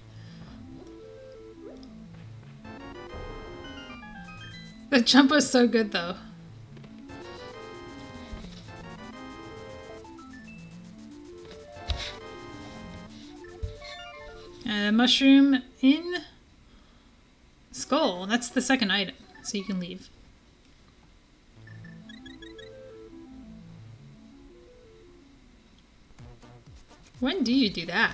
The jump was so good, though. Mushroom in Skull. That's the second item, so you can leave. When do you do that?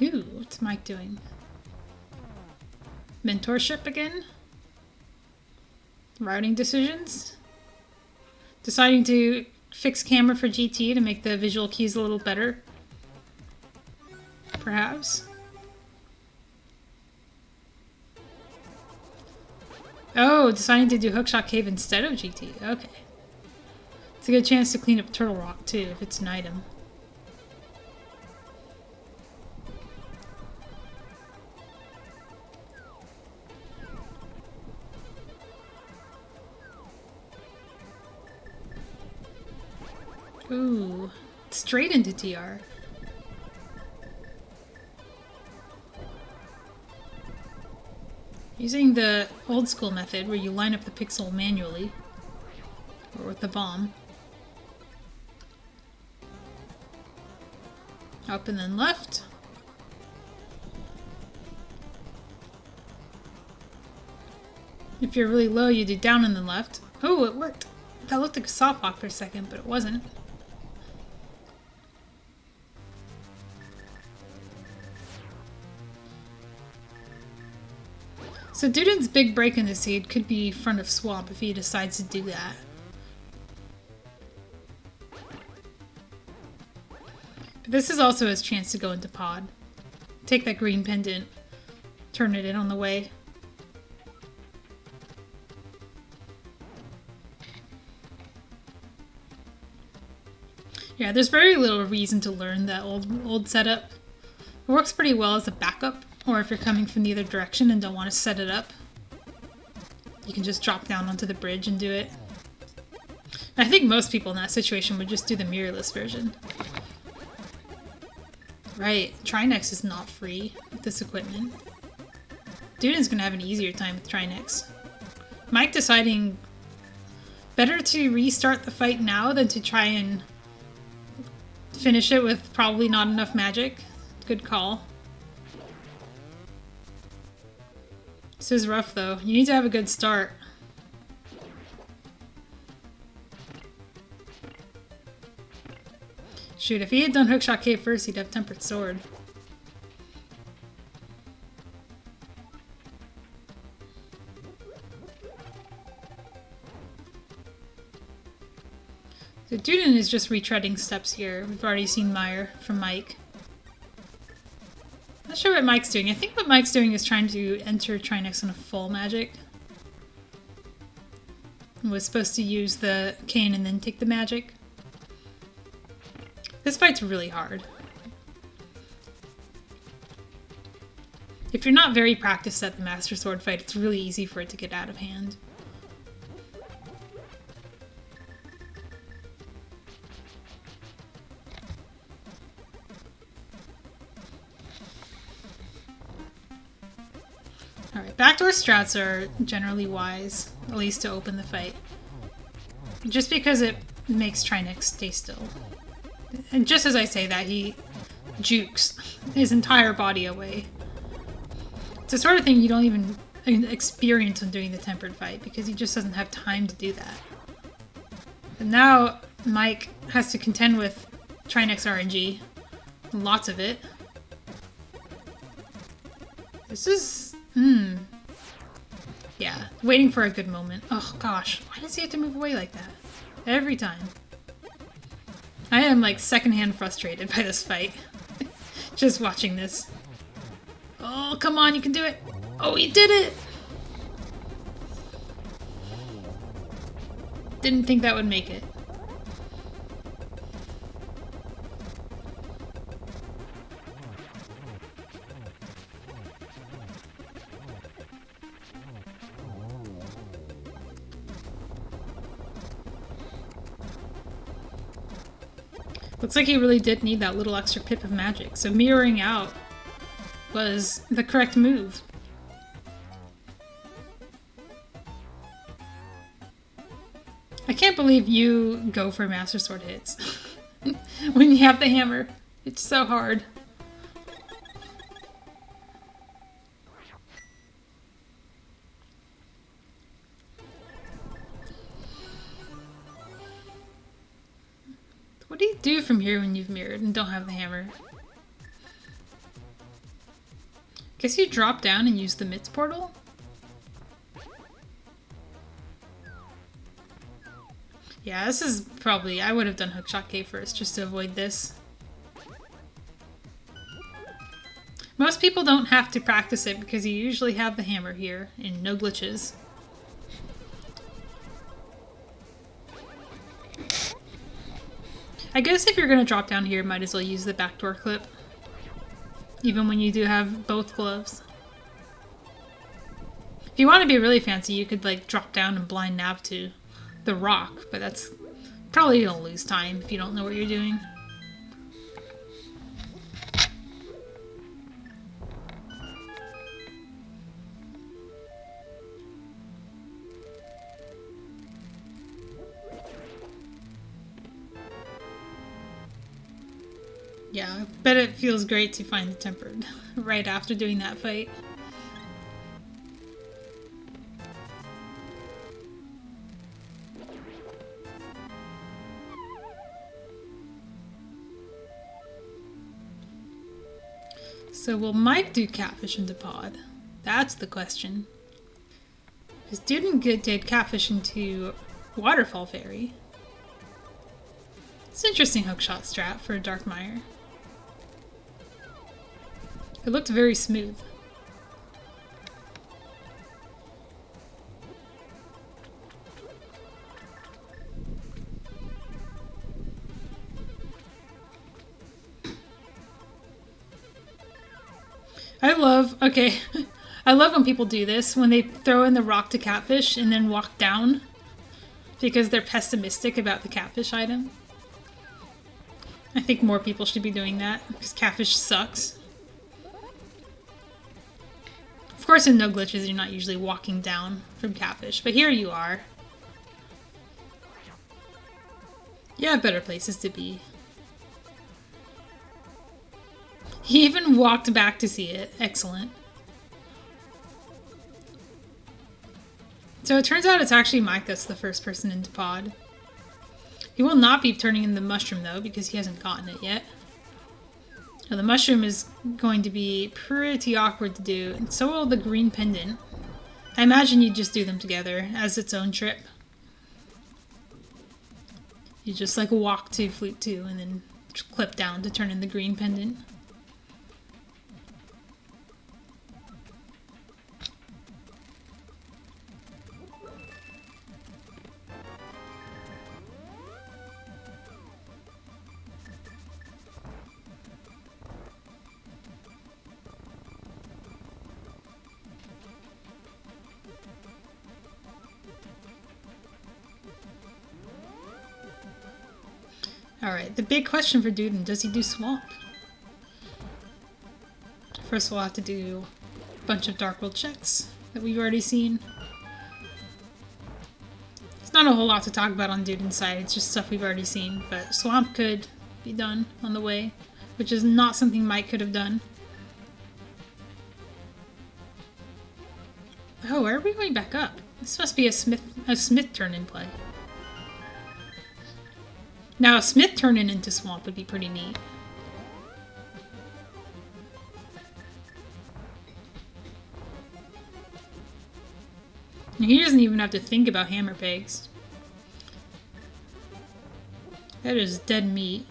Ooh, what's Mike doing? Mentorship again? Routing decisions? Deciding to fix camera for GT to make the visual keys a little better? Perhaps? Oh, deciding to do Hookshot Cave instead of GT. Okay. It's a good chance to clean up Turtle Rock, too, if it's an item. Ooh. Straight into TR. Using the old school method where you line up the pixel manually, or with the bomb. Up and then left. If you're really low, you do down and then left. Oh, it worked. That looked like a softlock for a second, but it wasn't. So Duden's big break in the seed could be front of swamp if he decides to do that. But this is also his chance to go into pod. Take that green pendant, turn it in on the way. Yeah, there's very little reason to learn that old setup. It works pretty well as a backup, or if you're coming from the other direction and don't want to set it up, you can just drop down onto the bridge and do it. I think most people in that situation would just do the mirrorless version. Right, Trinex is not free with this equipment. Duden's gonna have an easier time with Trinex. Mike deciding better to restart the fight now than to try and finish it with probably not enough magic. Good call. This is rough though. You need to have a good start. Shoot, if he had done Hookshot Cave first, he'd have Tempered Sword. So Duden is just retreading steps here. We've already seen Meyer from Mike. Not sure what Mike's doing. I think what Mike's doing is trying to enter Trinex on a full magic. He was supposed to use the cane and then take the magic. This fight's really hard. If you're not very practiced at the Master Sword fight, it's really easy for it to get out of hand. Alright, backdoor strats are generally wise, at least to open the fight. Just because it makes Trinex stay still. And just as I say that, he jukes his entire body away. It's the sort of thing you don't even experience when doing the tempered fight, because he just doesn't have time to do that. And now Mike has to contend with Trinex RNG. Lots of it. This is... Yeah, waiting for a good moment. Oh gosh, why does he have to move away like that? Every time. I am like secondhand frustrated by this fight. Just watching this. Oh, come on, you can do it! Oh, he did it! Didn't think that would make it. Looks like he really did need that little extra pip of magic, so mirroring out was the correct move. I can't believe you go for Master Sword hits when you have the hammer. It's so hard. What do you do from here when you've mirrored and don't have the hammer? Guess you drop down and use the MITS portal? Yeah, this is probably... I would have done Hookshot K first, just to avoid this. Most people don't have to practice it because you usually have the hammer here and no glitches. I guess if you're going to drop down here, might as well use the backdoor clip. Even when you do have both gloves. If you want to be really fancy, you could like drop down and blind nav to the rock, but that's probably gonna lose time if you don't know what you're doing. Yeah, I bet it feels great to find the tempered right after doing that fight. So will Mike do catfish into pod? That's the question. Because Duden did catfish into waterfall fairy. It's an interesting hookshot strat for a Dark Mire. It looked very smooth. I love when people do this, when they throw in the rock to catfish and then walk down because they're pessimistic about the catfish item. I think more people should be doing that because catfish sucks. Of course, in no glitches, you're not usually walking down from catfish, but here you are. You have better places to be. He even walked back to see it. Excellent. So it turns out it's actually Mike that's the first person into pod. He will not be turning in the mushroom though because he hasn't gotten it yet. Now, the mushroom is going to be pretty awkward to do, and so will the green pendant. I imagine you just do them together as its own trip. You just like walk to Flute 2 and then clip down to turn in the green pendant. Alright, the big question for Duden, does he do swamp? First we'll have to do a bunch of Dark World checks that we've already seen. It's not a whole lot to talk about on Duden's side, it's just stuff we've already seen, but swamp could be done on the way, which is not something Mike could have done. Oh, where are we going back up? This must be a Smith turn in play. Now, a Smith turning into swamp would be pretty neat. He doesn't even have to think about hammer pegs. That is dead meat.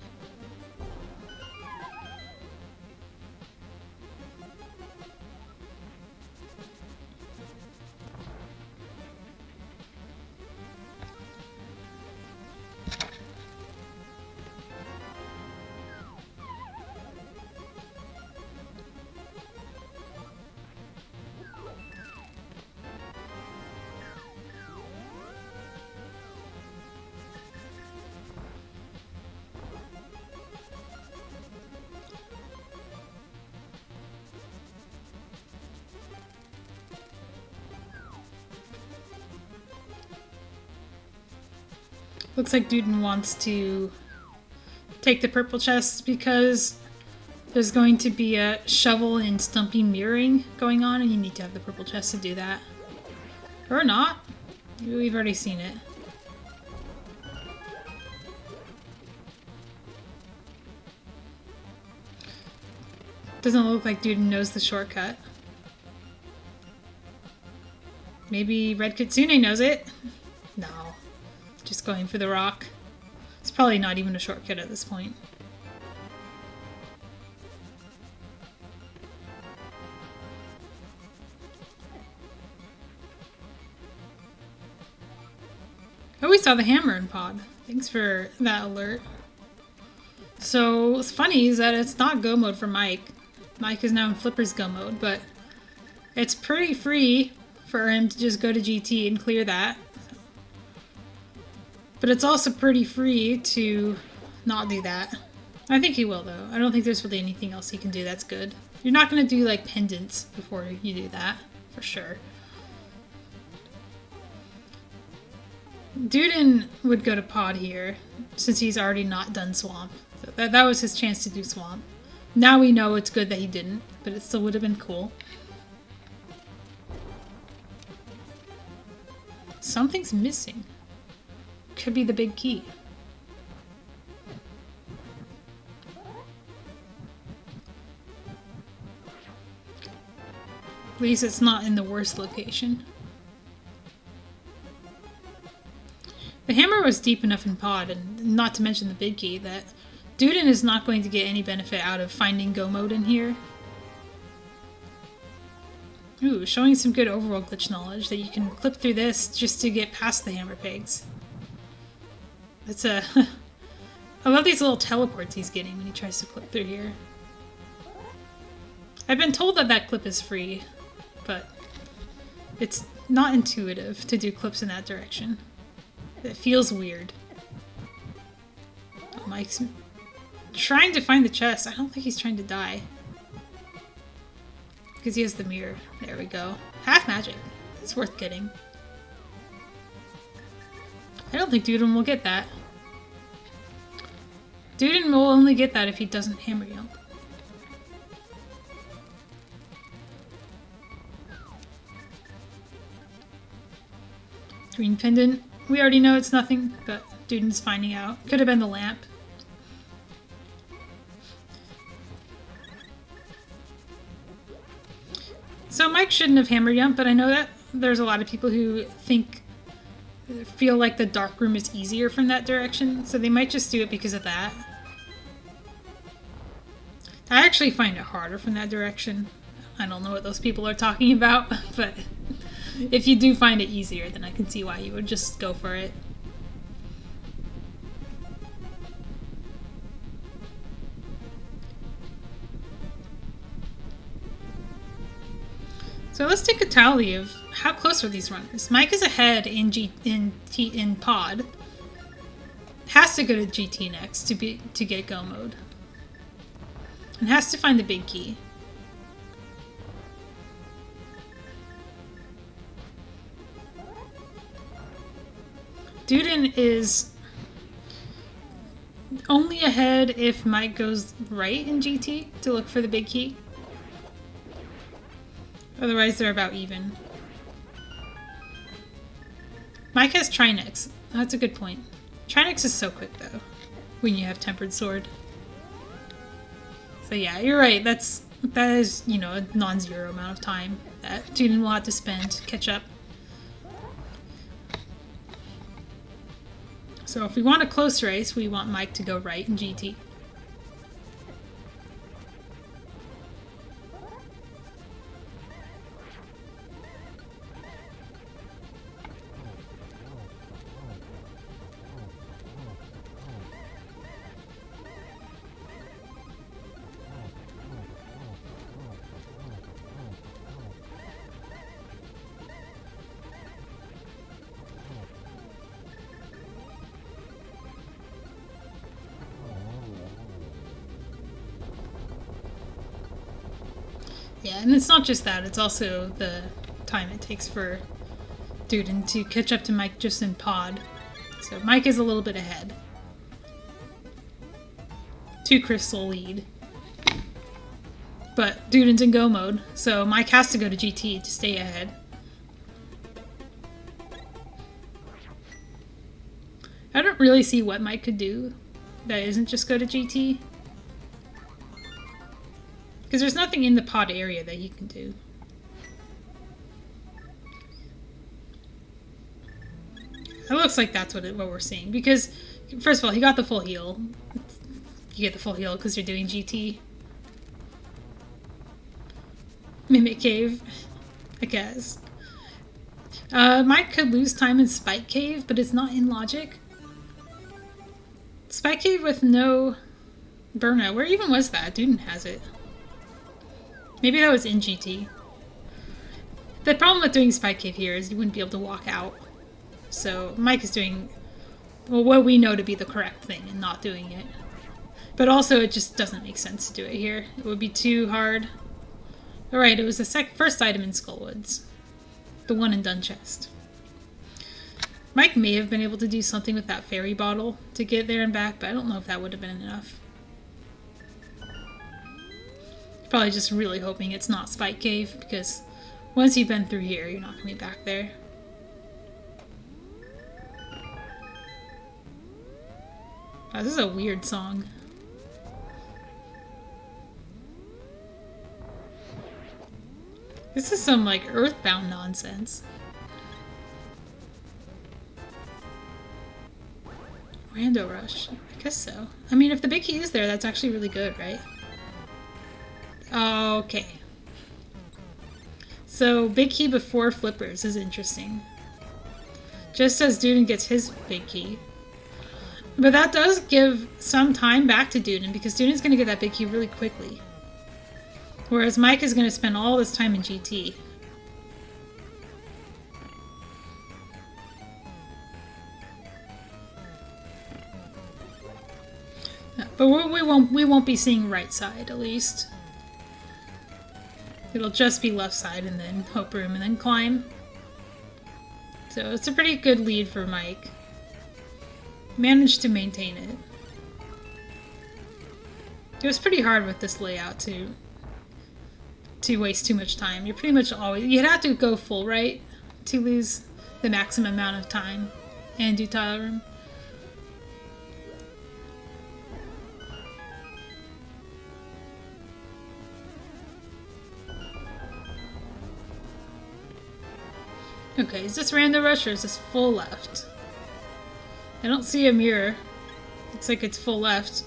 Looks like Duden wants to take the purple chest because there's going to be a shovel and stumpy mirroring going on and you need to have the purple chest to do that. Or not. We've already seen it. Doesn't look like Duden knows the shortcut. Maybe Red Kitsune knows it? No. Just going for the rock. It's probably not even a shortcut at this point. Oh, we saw the hammer in pod. Thanks for that alert. So, what's funny is that it's not go mode for Mike. Mike is now in Flipper's go mode, but it's pretty free for him to just go to GT and clear that. But it's also pretty free to not do that. I think he will, though. I don't think there's really anything else he can do that's good. You're not going to do, like, pendants before you do that, for sure. Duden would go to pod here, since he's already not done swamp. So that was his chance to do swamp. Now we know it's good that he didn't, but it still would have been cool. Something's missing. Could be the big key. At least it's not in the worst location. The hammer was deep enough in pod, and not to mention the big key, that Duden is not going to get any benefit out of finding go mode in here. Ooh, showing some good overworld glitch knowledge that you can clip through this just to get past the hammer pegs. That's a... I love these little teleports he's getting when he tries to clip through here. I've been told that that clip is free, but it's not intuitive to do clips in that direction. It feels weird. Oh, Mike's trying to find the chest. I don't think he's trying to die. Because he has the mirror. There we go. Half magic. It's worth getting. I don't think Duden will get that. Duden will only get that if he doesn't hammer jump. Green pendant. We already know it's nothing, but Duden's finding out. Could have been the lamp. So Mike shouldn't have hammer jump, but I know that there's a lot of people who feel like the dark room is easier from that direction, so they might just do it because of that. I actually find it harder from that direction. I don't know what those people are talking about, but if you do find it easier, then I can see why you would just go for it. So let's take a tally of how close are these runners. Mike is ahead in pod. Has to go to GT next to get go mode. And has to find the big key. Duden is only ahead if Mike goes right in GT to look for the big key. Otherwise, they're about even. Mike has Trinex. That's a good point. Trinex is so quick, though, when you have Tempered Sword. So yeah, you're right. That is, you know, a non-zero amount of time that Duden will have to spend to catch up. So if we want a close race, we want Mike to go right in GT. Yeah, and it's not just that, it's also the time it takes for Duden to catch up to Mike just in pod. So Mike is a little bit ahead. 2 crystal lead. But Duden's in go mode, so Mike has to go to GT to stay ahead. I don't really see what Mike could do that isn't just go to GT. Because there's nothing in the pod area that he can do. It looks like that's what we're seeing. Because, first of all, he got the full heal. You get the full heal because you're doing GT. Mimic Cave, I guess. Mike could lose time in Spike Cave, but it's not in logic. Spike Cave with no burnout. Where even was that? Duden has it. Maybe that was in GT. The problem with doing Spike Cave here is you wouldn't be able to walk out. So Mike is doing, well, what we know to be the correct thing and not doing it. But also it just doesn't make sense to do it here. It would be too hard. Alright, it was the first item in Skullwoods. The one and done chest. Mike may have been able to do something with that fairy bottle to get there and back, but I don't know if that would have been enough. Probably just really hoping it's not Spike Cave, because once you've been through here, you're not going to be back there. Wow, this is a weird song. This is some, like, Earthbound nonsense. Rando Rush. I guess so. I mean, if the big key is there, that's actually really good, right? Okay. So, big key before flippers is interesting. Just as Duden gets his big key. But that does give some time back to Duden, because Duden's going to get that big key really quickly. Whereas Mike is going to spend all this time in GT. But we won't be seeing right side, at least. It'll just be left side and then hope room and then climb. So it's a pretty good lead for Mike. Managed to maintain it. It was pretty hard with this layout to waste too much time. You're pretty much always... You'd have to go full right to lose the maximum amount of time and do tile room. Okay, is this random rush or is this full left? I don't see a mirror. Looks like it's full left.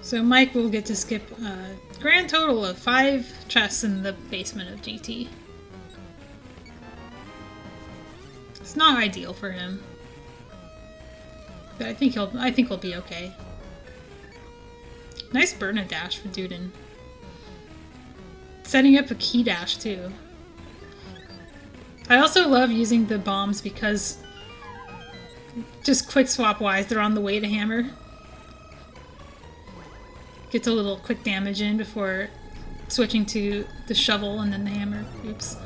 So Mike will get to skip a grand total of 5 chests in the basement of GT. It's not ideal for him, but I think he'll be okay. Nice burn a dash for Duden. Setting up a key dash too. I also love using the bombs because just quick swap wise, they're on the way to hammer. Gets a little quick damage in before switching to the shovel and then the hammer. Oops.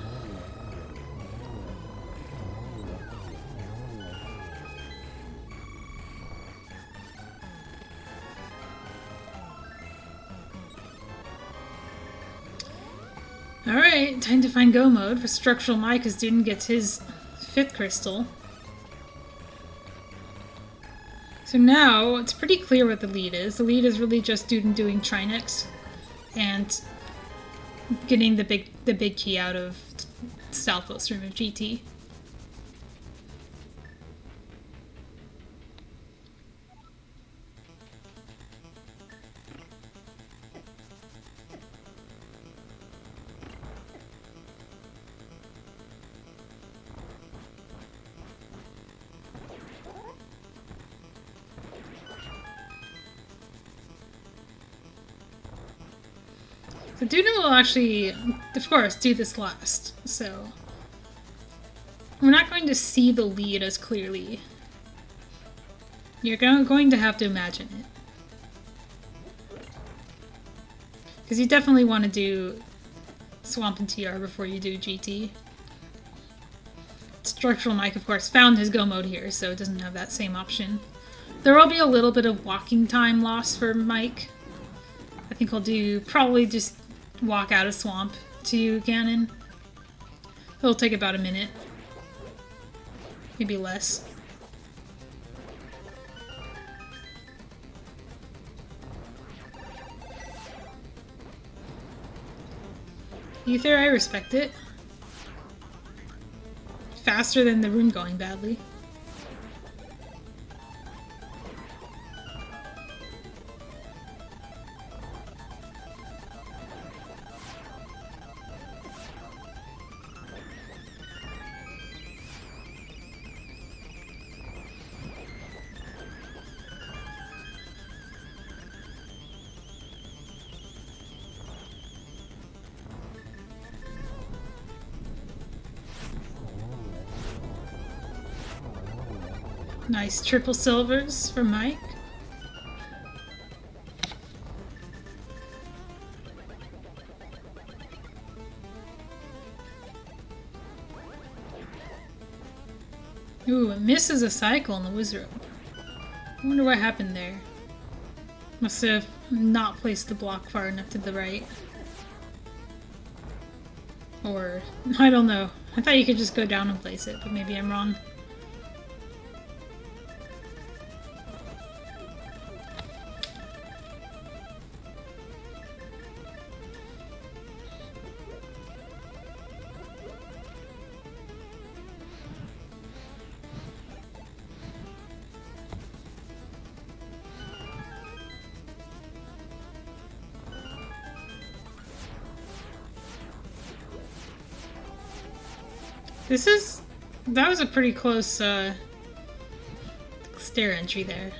Alright, time to find go mode for StructuralMike as Duden gets his 5th crystal. So now, it's pretty clear what the lead is. The lead is really just Duden doing Trinex and getting the big key out of Southwest Room of GT. So Duden will actually, of course, do this last, so we're not going to see the lead as clearly. You're going to have to imagine it. Because you definitely want to do Swamp and TR before you do GT. StructuralMike, of course, found his go mode here, so it doesn't have that same option. There will be a little bit of walking time lost for Mike. I think he'll do probably just walk out of swamp to Ganon. It'll take about a minute. Maybe less. Ether, I respect it. Faster than the rune going badly. Nice triple silvers for Mike. Ooh, it misses a cycle in the wizard. I wonder what happened there. Must have not placed the block far enough to the right. Or, I don't know. I thought you could just go down and place it, but maybe I'm wrong. That was a pretty close stair entry there.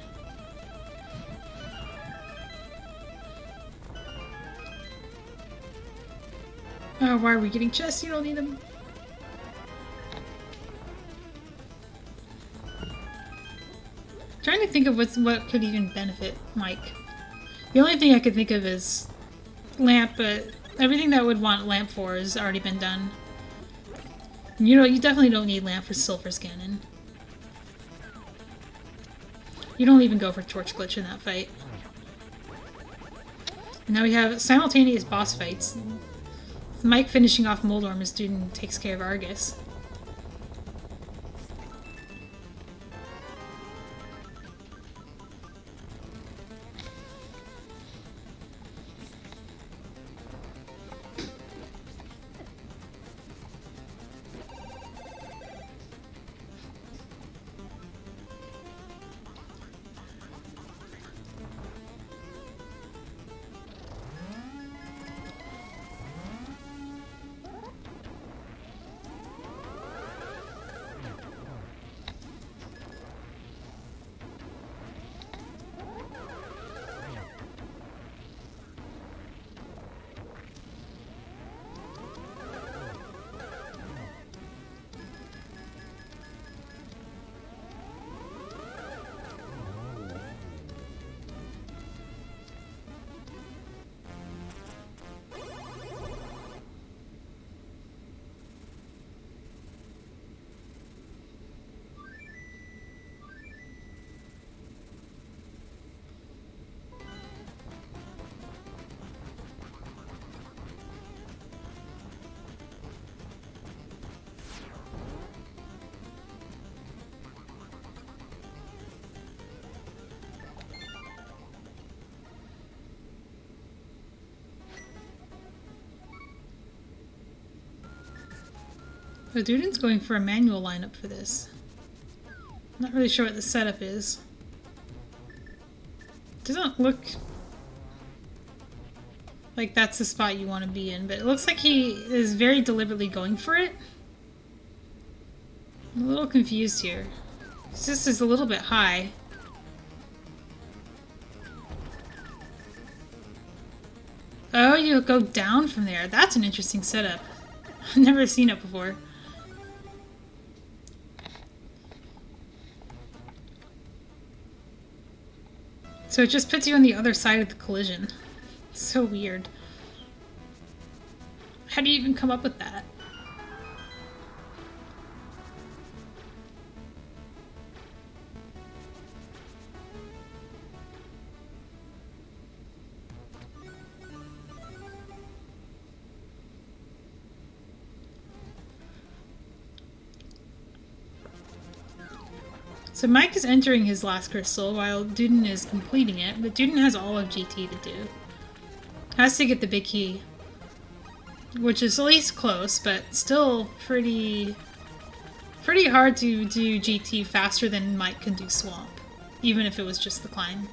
Oh, why are we getting chests? You don't need them. Trying to think of what could even benefit Mike. The only thing I could think of is lamp, but everything that would want lamp for has already been done. You know, you definitely don't need lamp for Silver's Ganon. You don't even go for torch glitch in that fight. And now we have simultaneous boss fights. Mike finishing off Moldorm as Duden takes care of Argus. But Duden's going for a manual lineup for this. Not really sure what the setup is. Doesn't look like that's the spot you want to be in, but it looks like he is very deliberately going for it. I'm a little confused here. This is a little bit high. Oh, you go down from there. That's an interesting setup. I've never seen it before. So it just puts you on the other side of the collision. It's so weird. How do you even come up with that? So Mike is entering his last crystal while Duden is completing it, but Duden has all of GT to do. Has to get the big key, which is at least close, but still pretty hard to do GT faster than Mike can do Swamp, even if it was just the climb.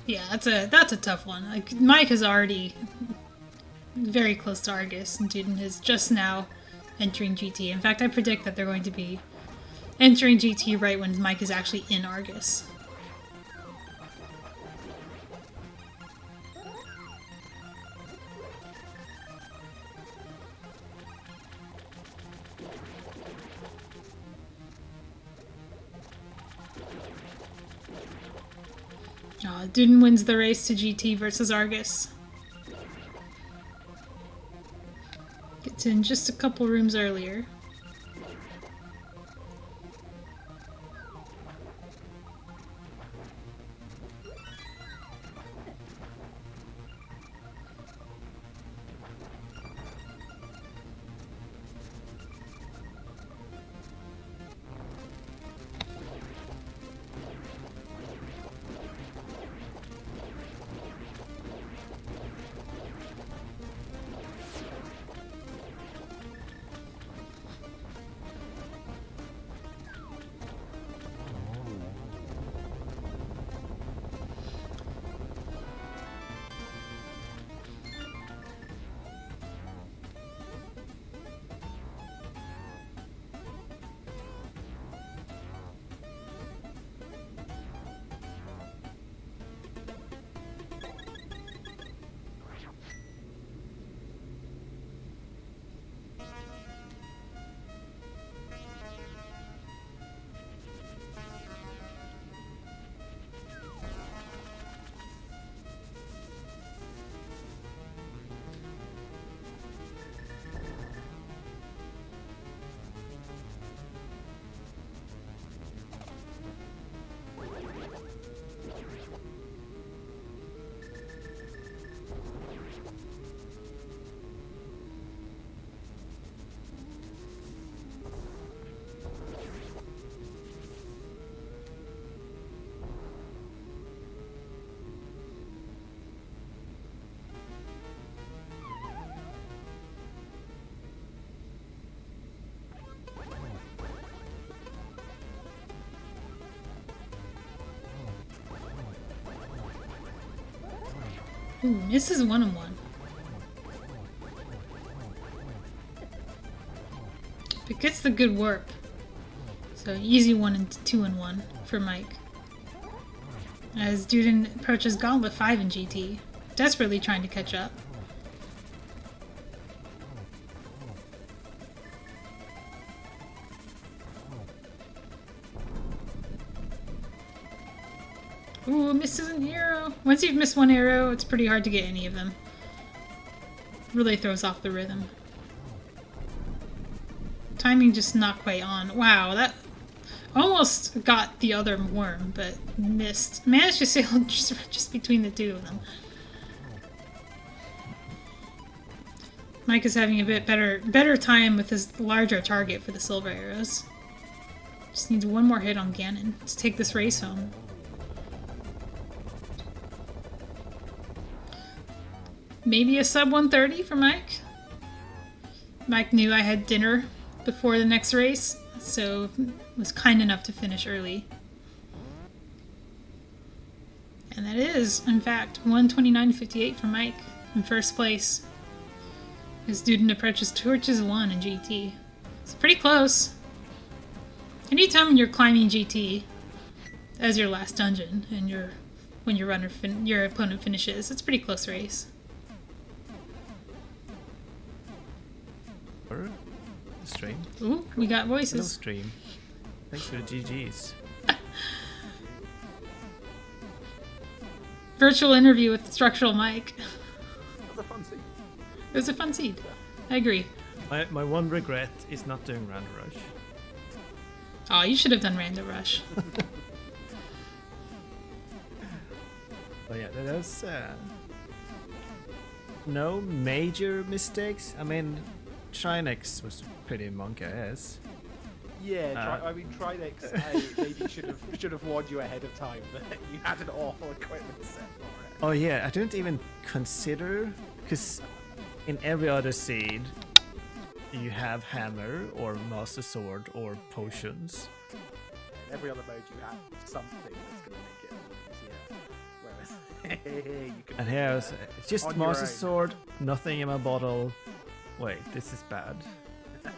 Yeah, that's a tough one. Like, Mike is already very close to Argus, and Duden is just now entering GT. In fact, I predict that they're going to be entering GT right when Mike is actually in Argus. Duden wins the race to GT versus Argus. Gets in just a couple rooms earlier. Ooh, misses 1-1. But gets the good warp. So easy 1 and 2-1 for Mike. As Duden approaches Gauntlet 5 in GT, desperately trying to catch up. Ooh, misses an arrow. Once you've missed one arrow, it's pretty hard to get any of them. Really throws off the rhythm. Timing just not quite on. Wow, that almost got the other worm, but missed. Managed to sail just between the two of them. Mike is having a bit better time with his larger target for the silver arrows. Just needs one more hit on Ganon to take this race home. Maybe a sub 130 for Mike. Mike knew I had dinner before the next race, so was kind enough to finish early. And that is, in fact, 129.58 for Mike in first place. As Duden approaches Torches 1 in GT. It's pretty close. Anytime when you're climbing GT as your last dungeon and when your opponent finishes, it's a pretty close race. Stream. Ooh, we got voices. Hello, stream. Thanks for the GGs. Virtual interview with StructuralMike. That's a fun scene. It was a fun seed. I agree. My one regret is not doing Random Rush. Oh, you should have done Random Rush. But yeah, there's no major mistakes. I mean, Trinex was pretty monkey ass. Yeah, I mean, Trinex maybe should have warned you ahead of time that you had an awful equipment set for it. Oh yeah, I don't even consider, because in every other seed you have hammer or master sword or potions. In every other mode you have something that's going to make it easier. Whereas you can. And here's just on your master own. sword, nothing in my bottle. Wait, this is bad. Yeah,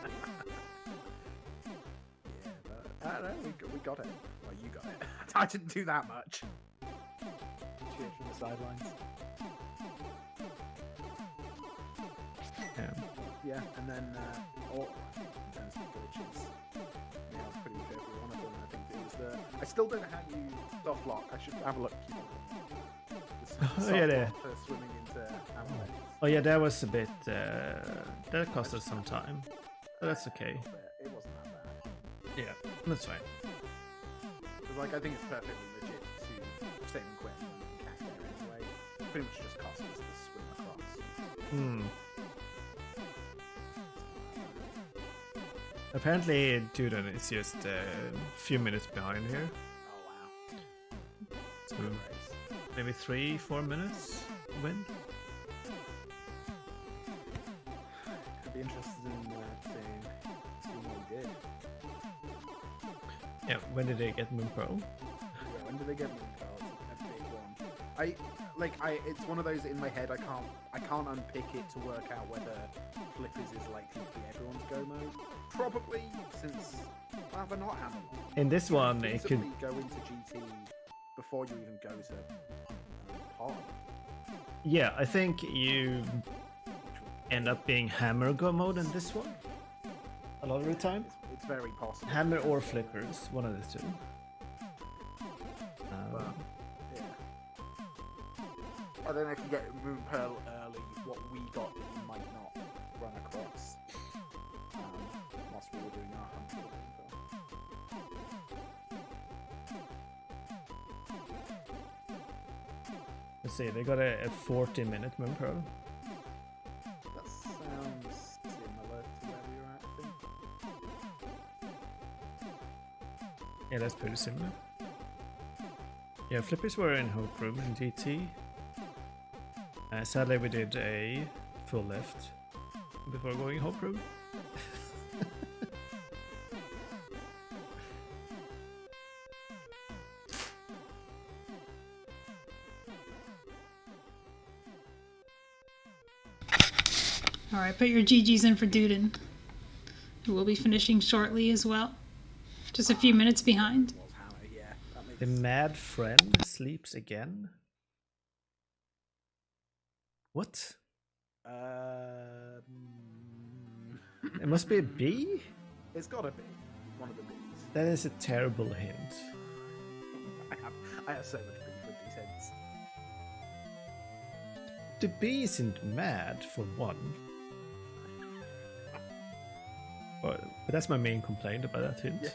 but I don't know, we got it. Well, you got it. I didn't do that much. Cheers from the sidelines. Yeah. Yeah, and then in terms of glitches, yeah, I was pretty much every one of them. I think it was the. I still don't know how you soft lock. I should have a look. Oh, yeah, there. For swimming into avalanche. Oh yeah, that was a bit. That cost us some time, but that's okay. It wasn't that bad. Yeah, that's fine. Because like I think it's perfectly legit to stay in quick and cash there anyway. Pretty much just cost us to swim across. Hmm. Apparently, Duden is just a few minutes behind here. Oh wow. So Race. maybe 3-4 minutes win. I'd be interested in seeing what he did. Yeah, when did they get Moon Pro? Yeah, when did they get Moon Pearl? It's a big one. It's one of those in my head. I can't unpick it to work out whether Flippers is likely to be everyone's go mode. Probably, since they're not hammer. In this one, it could. Go into GT before you even go to pod. Yeah, I think you end up being hammer go mode in this one. A lot of the time. It's very possible. Hammer or flippers, one of the two. But, yeah. I don't know if you get Moon Pearl early, what we got that you might not run across whilst we were doing our hunt for Moon Pearl. Let's see, they got a 40-minute Moon Pearl. That sounds similar to where we were at, I think. Yeah, that's pretty similar. Yeah, flippers were in Hope Room in GT. Sadly, we did a full left before going Hope Room. Alright, put your GGs in for Duden, who will be finishing shortly as well. Just a few minutes behind. Yeah, that makes The mad friend sleeps again. What? It must be a bee? It's gotta be one of the bees. That is a terrible hint. I have so much beef with these hints. The bee isn't mad, for one. But that's my main complaint about that hint. Yeah.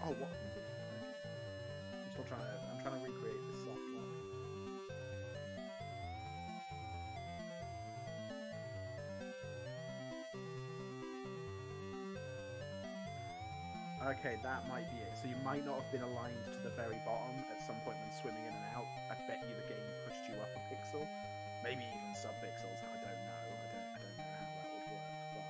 Oh, what? I'm trying to recreate this soft lock. Okay, that might be it. So you might not have been aligned to the very bottom at some point when swimming in and out. I bet you the game pushed you up a pixel, maybe even sub-pixels. I don't know. I don't know how that would work, but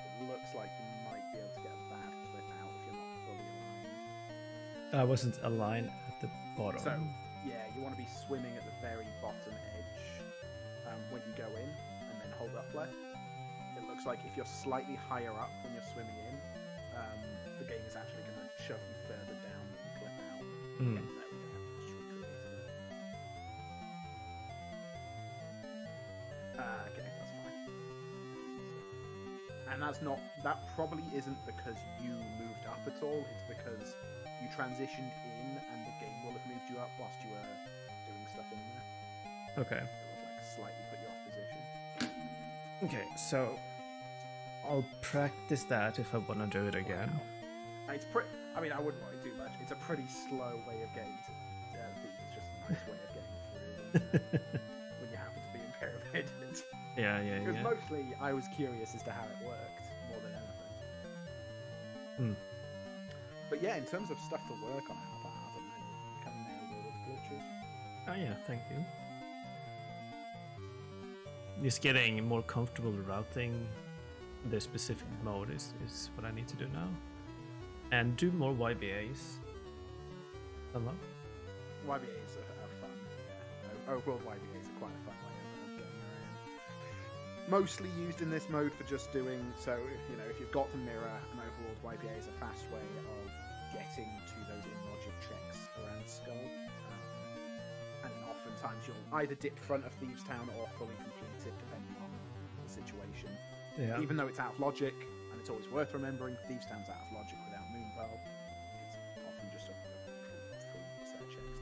it looks like you might be able to get a bad clip out if you're not fully aligned. I wasn't aligned at the bottom. So yeah, you want to be swimming at the very bottom edge when you go in, and then hold up left. It looks like if you're slightly higher up when you're swimming in, the game is actually going to shove you further down than you clip out. Mm. There we go. Just recreated it. Okay, that's fine. And that probably isn't because you moved up at all. It's because you transitioned in and the game will have moved you up whilst you were doing stuff in there. Okay. It would like slightly put you off position. Okay, so I'll practice that if I want to do it again. It's I mean, I wouldn't worry too much. It's a pretty slow way of getting to it's just a nice way of getting through when you happen to be in pyramid. Yeah. Because mostly I was curious as to how it worked more than anything. But yeah, in terms of stuff to work on, I don't know, you kind of nailed all the glitches. Oh yeah, thank you. Just getting more comfortable routing the specific mode is what I need to do now. And do more YBAs. Somehow. YBAs are fun. Yeah. Overall, YBAs are quite a fun way of getting around. Mostly used in this mode for just doing so. If you've got the mirror, an overworld YBA is a fast way of getting to those in-logic checks around Skull. And oftentimes you'll either dip front of Thieves' Town or fully complete it, depending on the situation. Yeah. Even though it's out of logic, and it's always worth remembering, Thieves' Town's out of logic without Moonpearl. It's often just a full set of checks.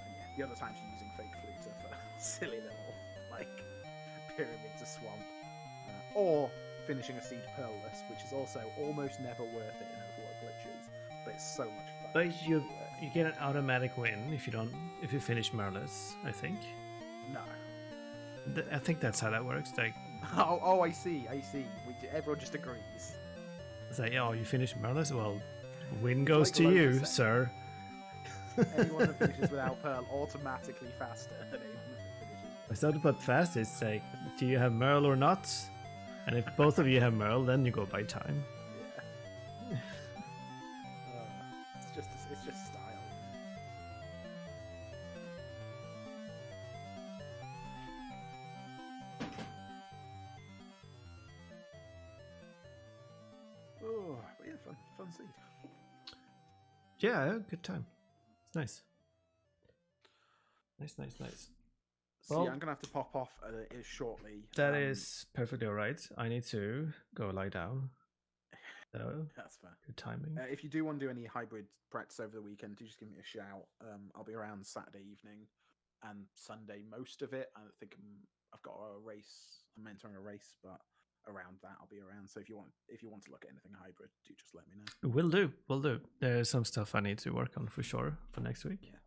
And yeah, the other times you're using Fake Flute for silly little, pyramid to swamp. Or finishing a seed pearlless, which is also almost never worth it in Overworld glitches, but it's so much fun. But you get an automatic win if you finish Merless, I think. No. I think that's how that works. Like, oh, I see. Everyone just agrees. it's like, oh, you finish Merless? Well, win goes to you, sir. Anyone that finishes without Pearl automatically faster than anyone that finishes. It's not about fast, it's like, do you have Merle or not? And if both of you have Merle, then you go by time. Yeah. It's just style. Oh, but yeah, fun seed. Yeah, good time. It's nice. Nice. So Well, yeah, I'm gonna have to pop off shortly. That is perfectly alright. I need to go lie down. So That's fair. good timing. If you do want to do any hybrid practice over the weekend, do just give me a shout. I'll be around Saturday evening and Sunday most of it. I think I've got a race. I'm mentoring a race, but around that I'll be around. So if you want to look at anything hybrid, do just let me know. Will do. There's some stuff I need to work on for sure for next week. Yeah.